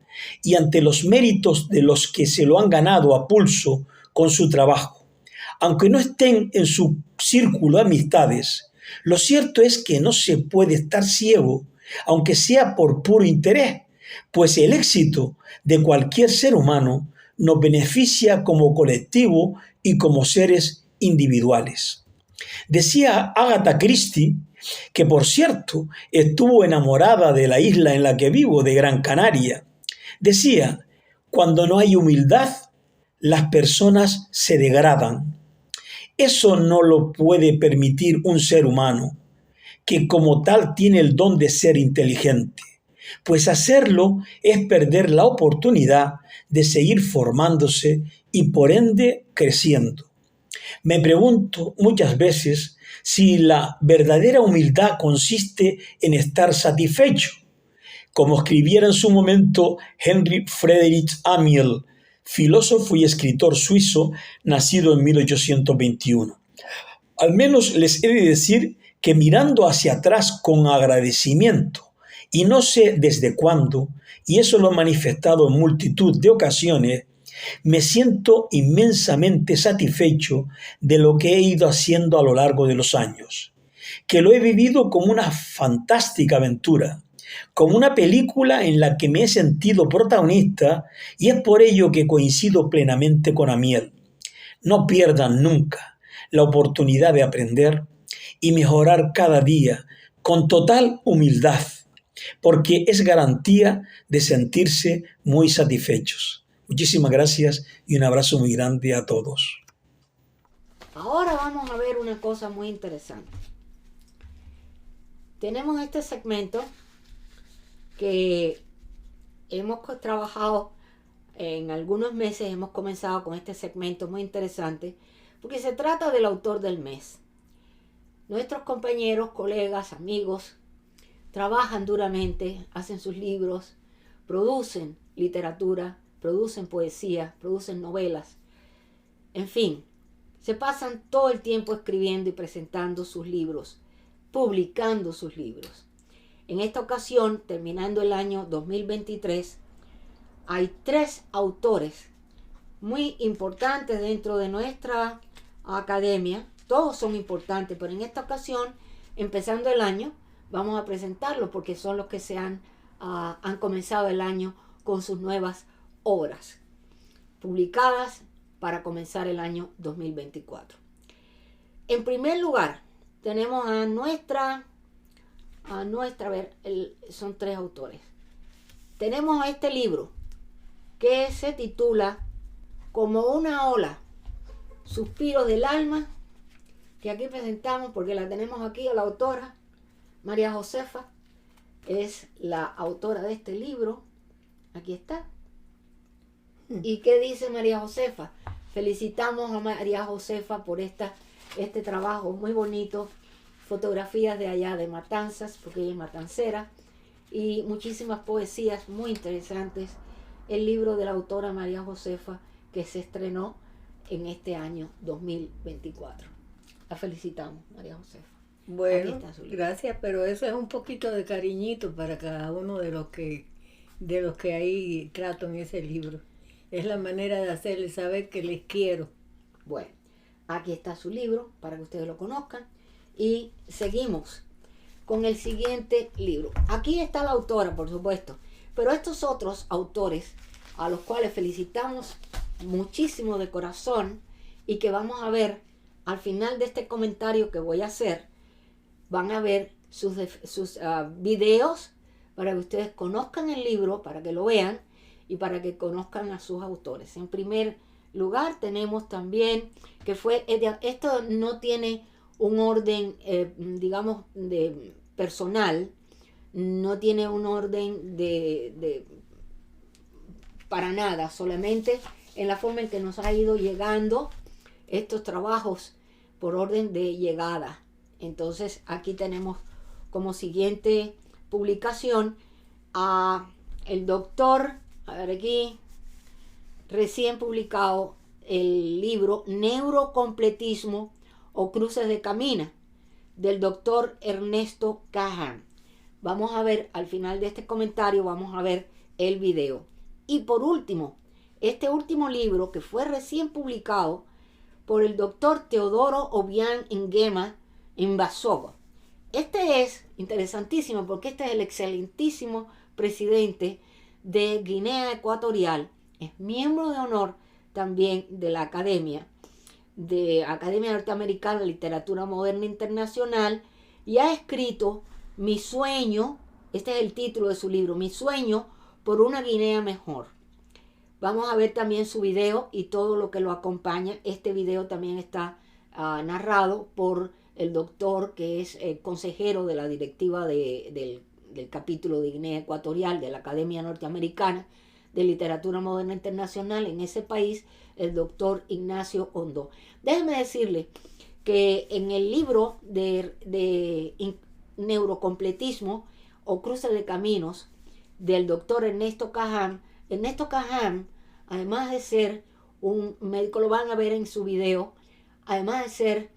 y ante los méritos de los que se lo han ganado a pulso con su trabajo. Aunque no estén en su círculo de amistades, lo cierto es que no se puede estar ciego, aunque sea por puro interés, pues el éxito de cualquier ser humano nos beneficia como colectivo y como seres individuales. Decía Agatha Christie, que por cierto estuvo enamorada de la isla en la que vivo, de Gran Canaria. Decía: cuando no hay humildad, las personas se degradan. Eso no lo puede permitir un ser humano, que como tal tiene el don de ser inteligente, pues hacerlo es perder la oportunidad de seguir formándose y por ende creciendo. Me pregunto muchas veces si la verdadera humildad consiste en estar satisfecho, como escribiera en su momento Henry Friedrich Amiel, filósofo y escritor suizo nacido en 1821. Al menos les he de decir que mirando hacia atrás con agradecimiento, y no sé desde cuándo, y eso lo he manifestado en multitud de ocasiones, me siento inmensamente satisfecho de lo que he ido haciendo a lo largo de los años, que lo he vivido como una fantástica aventura, como una película en la que me he sentido protagonista y es por ello que coincido plenamente con Amiel. No pierdan nunca la oportunidad de aprender y mejorar cada día con total humildad, porque es garantía de sentirse muy satisfechos. Muchísimas gracias y un abrazo muy grande a todos. Ahora vamos a ver una cosa muy interesante. Tenemos este segmento que hemos trabajado en algunos meses, hemos comenzado con este segmento muy interesante, porque se trata del autor del mes. Nuestros compañeros, colegas, amigos, trabajan duramente, hacen sus libros, producen literatura, producen poesía, producen novelas, en fin, se pasan todo el tiempo escribiendo y presentando sus libros, publicando sus libros. En esta ocasión, terminando el año 2023, hay 3 autores muy importantes dentro de nuestra academia. Todos son importantes, pero en esta ocasión, empezando el año, vamos a presentarlos porque son los que han comenzado el año con sus nuevas obras, publicadas para comenzar el año 2024. En primer lugar, tenemos son 3 autores. Tenemos este libro que se titula Como una ola, Suspiros del alma, que aquí presentamos porque la tenemos aquí a la autora, María Josefa, es la autora de este libro. Aquí está. ¿Y qué dice María Josefa? Felicitamos a María Josefa por este trabajo muy bonito, fotografías de allá de Matanzas, porque ella es matancera, y muchísimas poesías muy interesantes. El libro de la autora María Josefa, que se estrenó en este año 2024. La felicitamos, María Josefa. Bueno, gracias, pero eso es un poquito de cariñito para cada uno de los que ahí trato en ese libro. Es la manera de hacerles saber que les quiero. Bueno, aquí está su libro para que ustedes lo conozcan. Y seguimos con el siguiente libro. Aquí está la autora, por supuesto, pero estos otros autores, a los cuales felicitamos muchísimo de corazón y que vamos a ver al final de este comentario que voy a hacer, van a ver sus videos para que ustedes conozcan el libro, para que lo vean y para que conozcan a sus autores. En primer lugar tenemos también que esto no tiene un orden, digamos, de personal, no tiene un orden para nada, solamente en la forma en que nos ha ido llegando estos trabajos por orden de llegada. Entonces aquí tenemos como siguiente publicación a el doctor, a ver aquí, recién publicado el libro Neurocompletismo o Cruces de Camina, del doctor Ernesto Cahan. Vamos a ver, al final de este comentario, vamos a ver el video. Y por último, este último libro que fue recién publicado por el doctor Teodoro Obiang Nguema Mbasogo. Este es interesantísimo porque este es el excelentísimo presidente de Guinea Ecuatorial. Es miembro de honor también de la Academia Norteamericana de Literatura Moderna Internacional, y ha escrito Mi sueño, este es el título de su libro, Mi sueño por una Guinea mejor. Vamos a ver también su video y todo lo que lo acompaña. Este video también está narrado por el doctor que es consejero de la directiva del capítulo de Guinea Ecuatorial de la Academia Norteamericana de Literatura Moderna Internacional en ese país, el doctor Ignacio Hondo. Déjenme decirle que en el libro de Neurocompletismo o Cruces de Caminos del doctor Ernesto Cahan, además de ser un médico, lo van a ver en su video, además de ser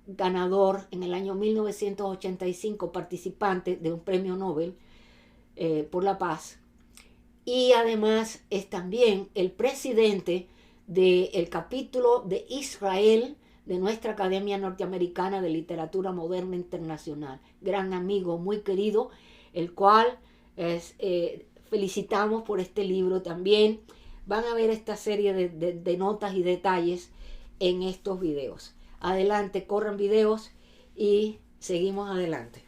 ganador en el año 1985, participante de un premio Nobel por la paz, y además es también el presidente del capítulo de Israel de nuestra Academia Norteamericana de Literatura Moderna Internacional. Gran amigo, muy querido. el cual felicitamos por este libro también. Van a ver esta serie de notas y detalles en estos videos. Adelante, corran videos y seguimos adelante.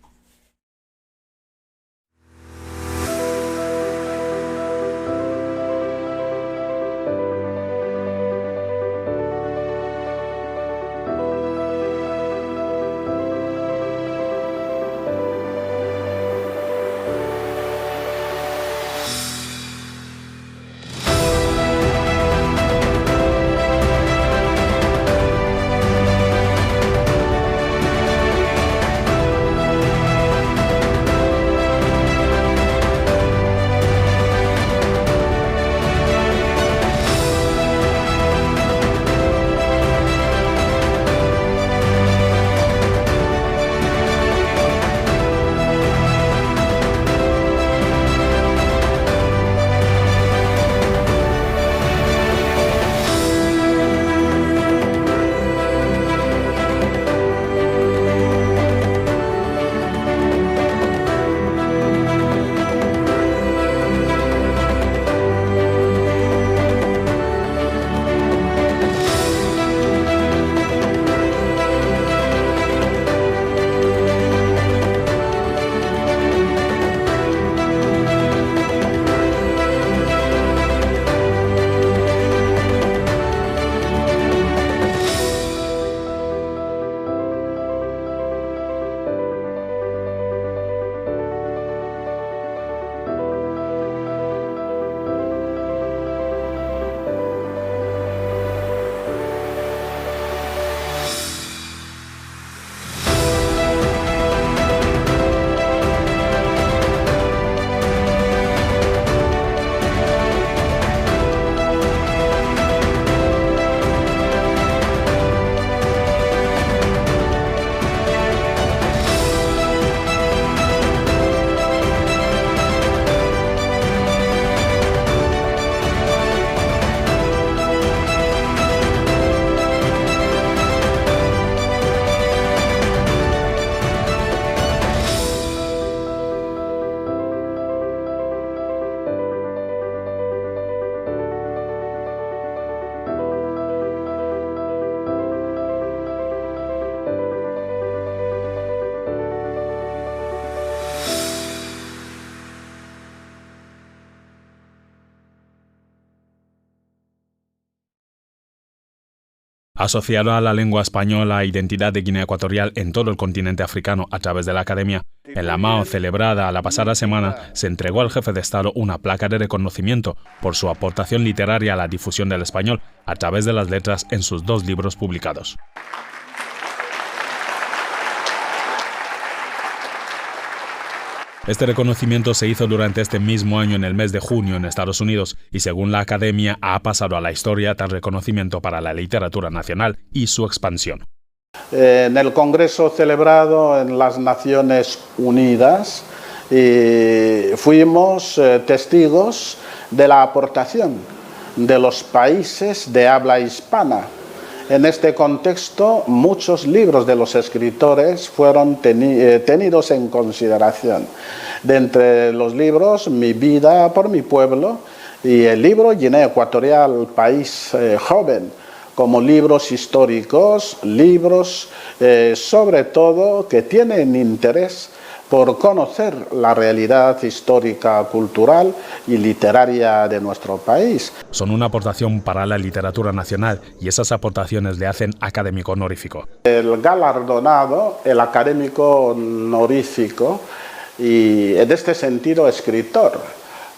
Asociado a la lengua española e identidad de Guinea Ecuatorial en todo el continente africano a través de la Academia, en la MAO celebrada la pasada semana se entregó al jefe de Estado una placa de reconocimiento por su aportación literaria a la difusión del español a través de las letras en sus 2 libros publicados. Este reconocimiento se hizo durante este mismo año en el mes de junio en Estados Unidos y según la Academia ha pasado a la historia tal reconocimiento para la literatura nacional y su expansión. En el Congreso celebrado en las Naciones Unidas fuimos testigos de la aportación de los países de habla hispana. En este contexto, muchos libros de los escritores fueron tenidos en consideración. De entre los libros, Mi vida por mi pueblo y el libro Guinea Ecuatorial, país joven, como libros históricos, libros sobre todo que tienen interés por conocer la realidad histórica, cultural y literaria de nuestro país. Son una aportación para la literatura nacional y esas aportaciones le hacen académico honorífico. El galardonado, el académico honorífico y en este sentido escritor,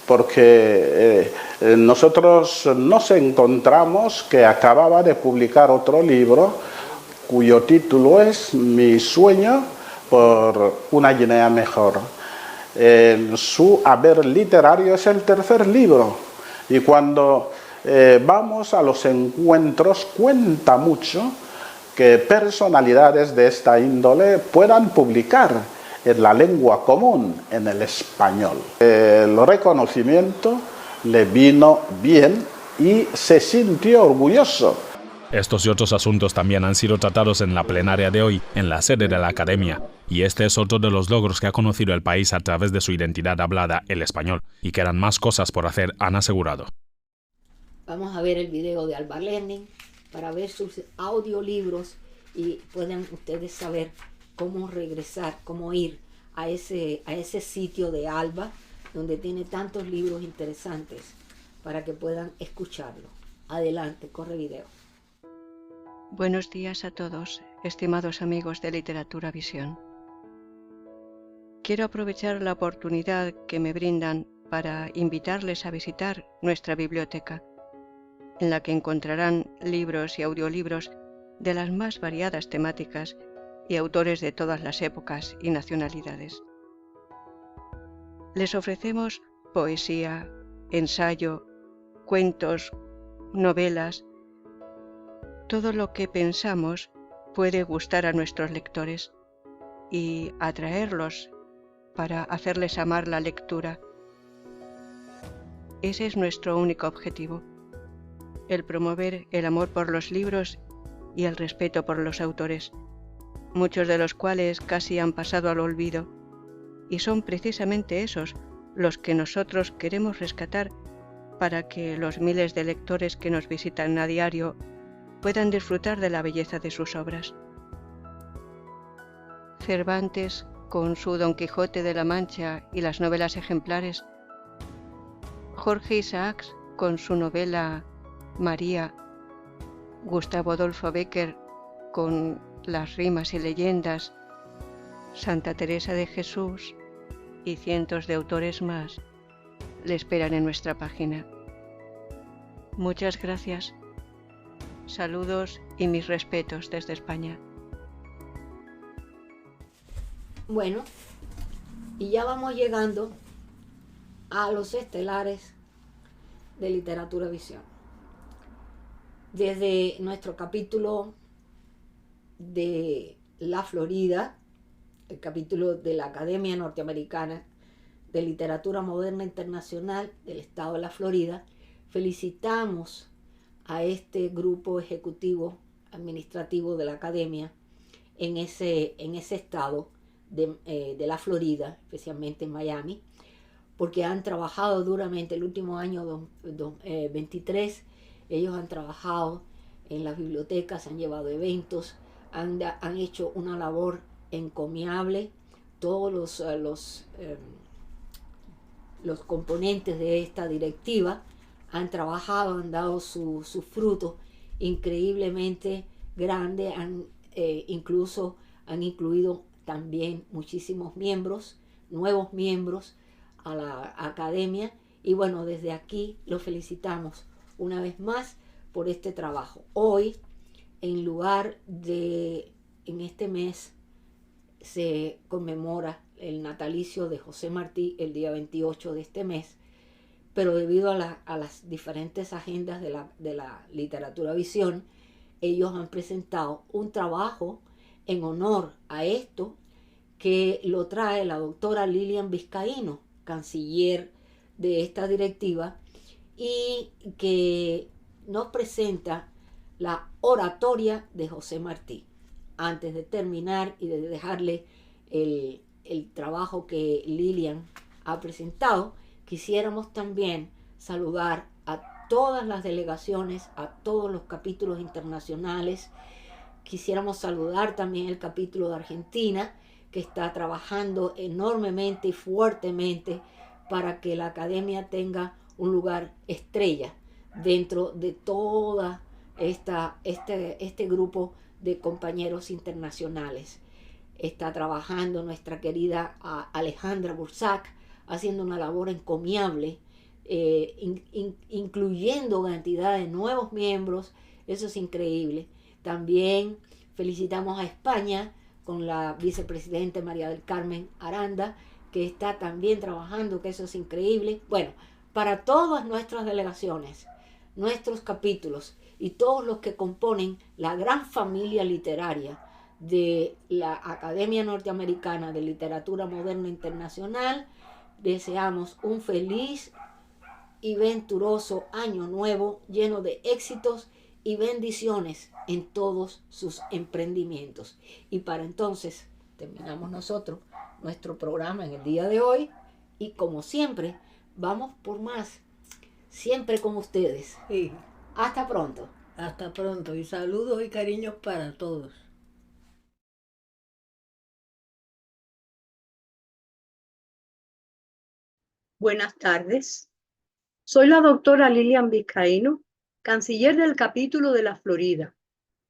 porque nosotros nos encontramos que acababa de publicar otro libro cuyo título es Mi sueño por una Guinea mejor. Su haber literario es el 3er libro y cuando vamos a los encuentros cuenta mucho que personalidades de esta índole puedan publicar en la lengua común, en el español. El reconocimiento le vino bien y se sintió orgulloso. Estos y otros asuntos también han sido tratados en la plenaria de hoy, en la sede de la Academia, y este es otro de los logros que ha conocido el país a través de su identidad hablada, el español, y quedan más cosas por hacer, han asegurado. Vamos a ver el video de Alba Learning para ver sus audiolibros y puedan ustedes saber cómo regresar, cómo ir a ese sitio de Alba, donde tiene tantos libros interesantes, para que puedan escucharlo. Adelante, corre video. Buenos días a todos, estimados amigos de Literatura Visión. Quiero aprovechar la oportunidad que me brindan para invitarles a visitar nuestra biblioteca, en la que encontrarán libros y audiolibros de las más variadas temáticas y autores de todas las épocas y nacionalidades. Les ofrecemos poesía, ensayo, cuentos, novelas, todo lo que pensamos puede gustar a nuestros lectores y atraerlos para hacerles amar la lectura. Ese es nuestro único objetivo, el promover el amor por los libros y el respeto por los autores, muchos de los cuales casi han pasado al olvido, y son precisamente esos los que nosotros queremos rescatar para que los miles de lectores que nos visitan a diario puedan disfrutar de la belleza de sus obras. Cervantes, con su Don Quijote de la Mancha y las novelas ejemplares, Jorge Isaacs, con su novela María, Gustavo Adolfo Bécquer, con las rimas y leyendas, Santa Teresa de Jesús y cientos de autores más, le esperan en nuestra página. Muchas gracias. Saludos y mis respetos desde España. Bueno, y ya vamos llegando a los estelares de Literatura Visión. Desde nuestro capítulo de la Florida, el capítulo de la Academia Norteamericana de Literatura Moderna Internacional del Estado de la Florida, felicitamos a este grupo ejecutivo administrativo de la Academia en ese estado de la Florida, especialmente en Miami, porque han trabajado duramente el último año 23. Ellos han trabajado en las bibliotecas, han llevado eventos, han hecho una labor encomiable. Todos los componentes de esta directiva han trabajado, han dado su fruto increíblemente grande, incluso han incluido también muchísimos miembros, nuevos miembros a la academia, y bueno, desde aquí los felicitamos una vez más por este trabajo. Hoy, en este mes se conmemora el natalicio de José Martí, el día 28 de este mes, pero debido a las diferentes agendas de la Literatura Visión, ellos han presentado un trabajo en honor a esto, que lo trae la doctora Lilian Vizcaíno, canciller de esta directiva, y que nos presenta la oratoria de José Martí. Antes de terminar y de dejarle el trabajo que Lilian ha presentado, quisiéramos también saludar a todas las delegaciones, a todos los capítulos internacionales. Quisiéramos saludar también el capítulo de Argentina, que está trabajando enormemente y fuertemente para que la academia tenga un lugar estrella dentro de toda este grupo de compañeros internacionales. Está trabajando nuestra querida Alejandra Bursac, haciendo una labor encomiable, incluyendo cantidad de nuevos miembros. Eso es increíble. También felicitamos a España con la vicepresidenta María del Carmen Aranda, que está también trabajando, que eso es increíble. Bueno, para todas nuestras delegaciones, nuestros capítulos y todos los que componen la gran familia literaria de la Academia Norteamericana de Literatura Moderna Internacional, deseamos un feliz y venturoso año nuevo lleno de éxitos y bendiciones en todos sus emprendimientos. Y para entonces terminamos nosotros nuestro programa en el día de hoy y como siempre vamos por más, siempre con ustedes. Sí. Hasta pronto. Hasta pronto y saludos y cariños para todos. Buenas tardes. Soy la doctora Lilian Vizcaíno, canciller del capítulo de la Florida,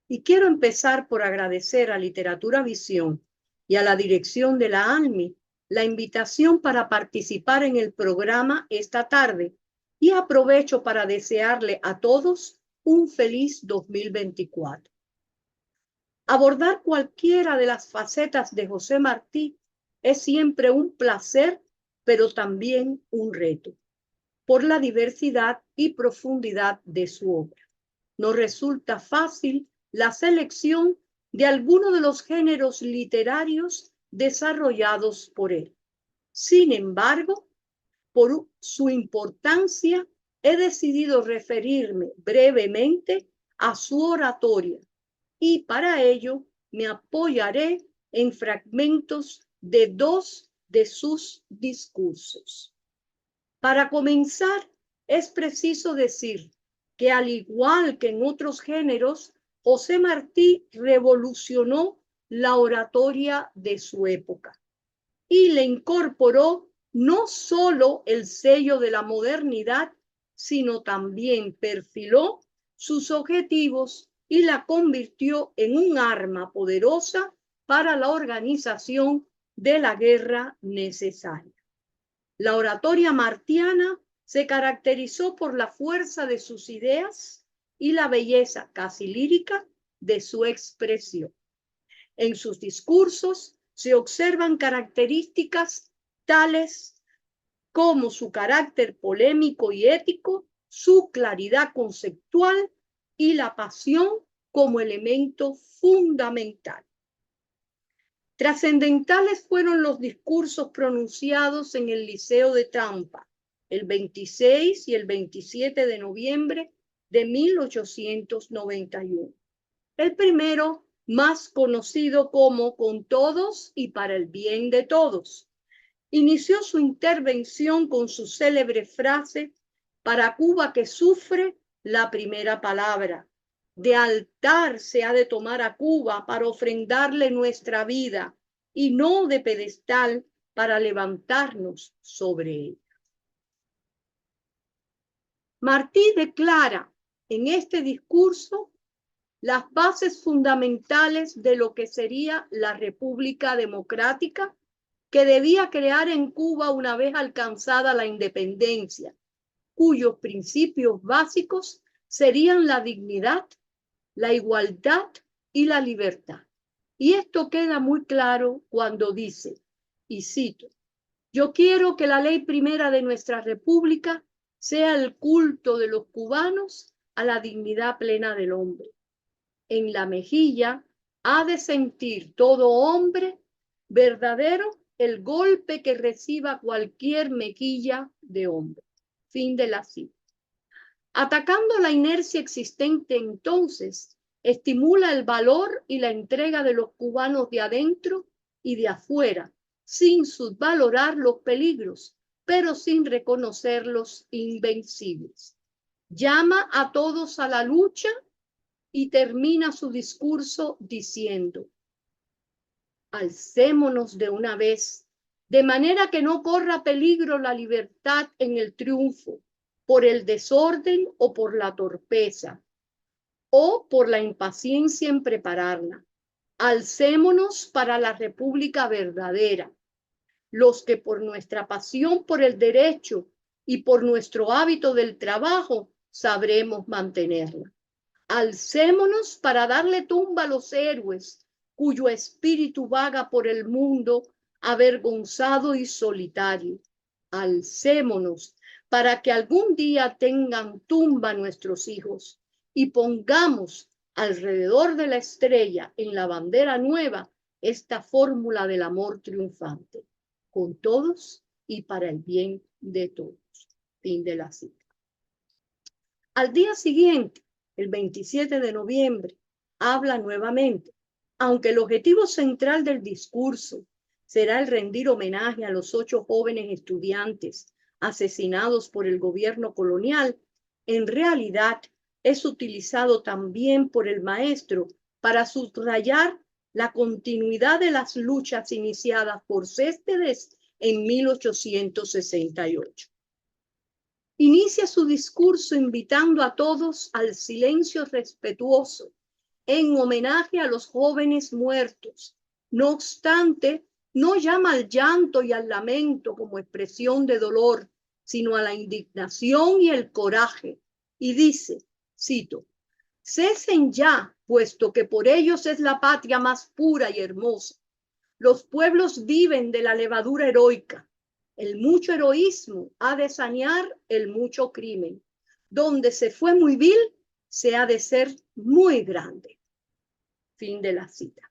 y quiero empezar por agradecer a Literatura Visión y a la dirección de la ANMI la invitación para participar en el programa esta tarde y aprovecho para desearle a todos un feliz 2024. Abordar cualquiera de las facetas de José Martí es siempre un placer, pero también un reto, por la diversidad y profundidad de su obra. No resulta fácil la selección de alguno de los géneros literarios desarrollados por él. Sin embargo, por su importancia, he decidido referirme brevemente a su oratoria y para ello me apoyaré en fragmentos de 2 de sus discursos. Para comenzar, es preciso decir que al igual que en otros géneros, José Martí revolucionó la oratoria de su época y le incorporó no solo el sello de la modernidad, sino también perfiló sus objetivos y la convirtió en un arma poderosa para la organización de la guerra necesaria. La oratoria martiana se caracterizó por la fuerza de sus ideas y la belleza casi lírica de su expresión. En sus discursos se observan características tales como su carácter polémico y ético, su claridad conceptual y la pasión como elemento fundamental. Trascendentales fueron los discursos pronunciados en el Liceo de Tampa el 26 y el 27 de noviembre de 1891. El primero, más conocido como Con todos y para el bien de todos, inició su intervención con su célebre frase: para Cuba que sufre, la primera palabra. De altar se ha de tomar a Cuba para ofrendarle nuestra vida y no de pedestal para levantarnos sobre ella. Martí declara en este discurso las bases fundamentales de lo que sería la República Democrática que debía crear en Cuba una vez alcanzada la independencia, cuyos principios básicos serían la dignidad, la igualdad y la libertad. Y esto queda muy claro cuando dice, y cito: yo quiero que la ley primera de nuestra república sea el culto de los cubanos a la dignidad plena del hombre. En la mejilla ha de sentir todo hombre verdadero el golpe que reciba cualquier mejilla de hombre. Fin de la cita. Atacando la inercia existente entonces, estimula el valor y la entrega de los cubanos de adentro y de afuera, sin subvalorar los peligros, pero sin reconocerlos invencibles. Llama a todos a la lucha y termina su discurso diciendo: alcémonos de una vez, de manera que no corra peligro la libertad en el triunfo, por el desorden o por la torpeza, o por la impaciencia en prepararla. Alcémonos para la república verdadera, los que por nuestra pasión por el derecho y por nuestro hábito del trabajo sabremos mantenerla. Alcémonos para darle tumba a los héroes cuyo espíritu vaga por el mundo avergonzado y solitario. Alcémonos para que algún día tengan tumba nuestros hijos y pongamos alrededor de la estrella en la bandera nueva esta fórmula del amor triunfante, con todos y para el bien de todos. Fin de la cita. Al día siguiente, el 27 de noviembre, habla nuevamente. Aunque el objetivo central del discurso será el rendir homenaje a los 8 jóvenes estudiantes asesinados por el gobierno colonial, en realidad es utilizado también por el maestro para subrayar la continuidad de las luchas iniciadas por Céspedes en 1868. Inicia su discurso invitando a todos al silencio respetuoso en homenaje a los jóvenes muertos. No obstante, no llama al llanto y al lamento como expresión de dolor, sino a la indignación y el coraje. Y dice, cito, «Cesen ya, puesto que por ellos es la patria más pura y hermosa. Los pueblos viven de la levadura heroica. El mucho heroísmo ha de sanear el mucho crimen. Donde se fue muy vil, se ha de ser muy grande». Fin de la cita.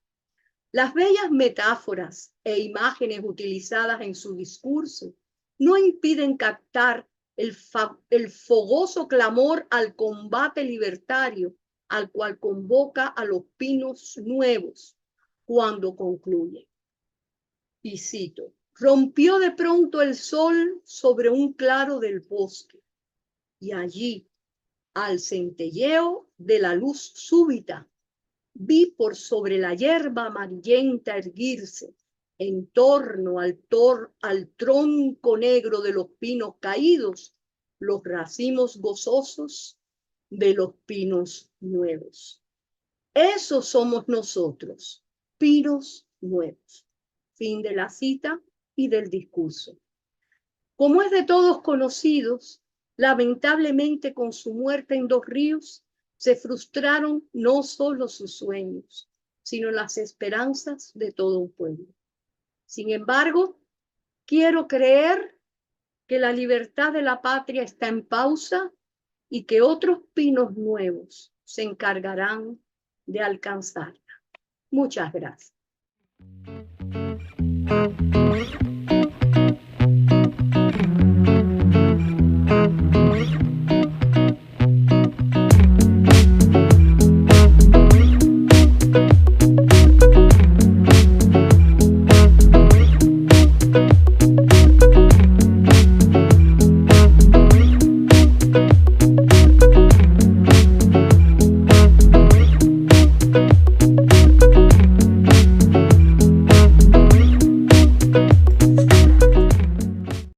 Las bellas metáforas e imágenes utilizadas en su discurso no impiden captar el fogoso clamor al combate libertario al cual convoca a los pinos nuevos cuando concluye. Y cito, «Rompió de pronto el sol sobre un claro del bosque, y allí, al centelleo de la luz súbita, vi por sobre la hierba amarillenta erguirse, en torno al tronco negro de los pinos caídos, los racimos gozosos de los pinos nuevos». Esos somos nosotros, pinos nuevos. Fin de la cita y del discurso. Como es de todos conocidos, lamentablemente con su muerte en Dos Ríos, se frustraron no solo sus sueños, sino las esperanzas de todo un pueblo. Sin embargo, quiero creer que la libertad de la patria está en pausa y que otros pinos nuevos se encargarán de alcanzarla. Muchas gracias.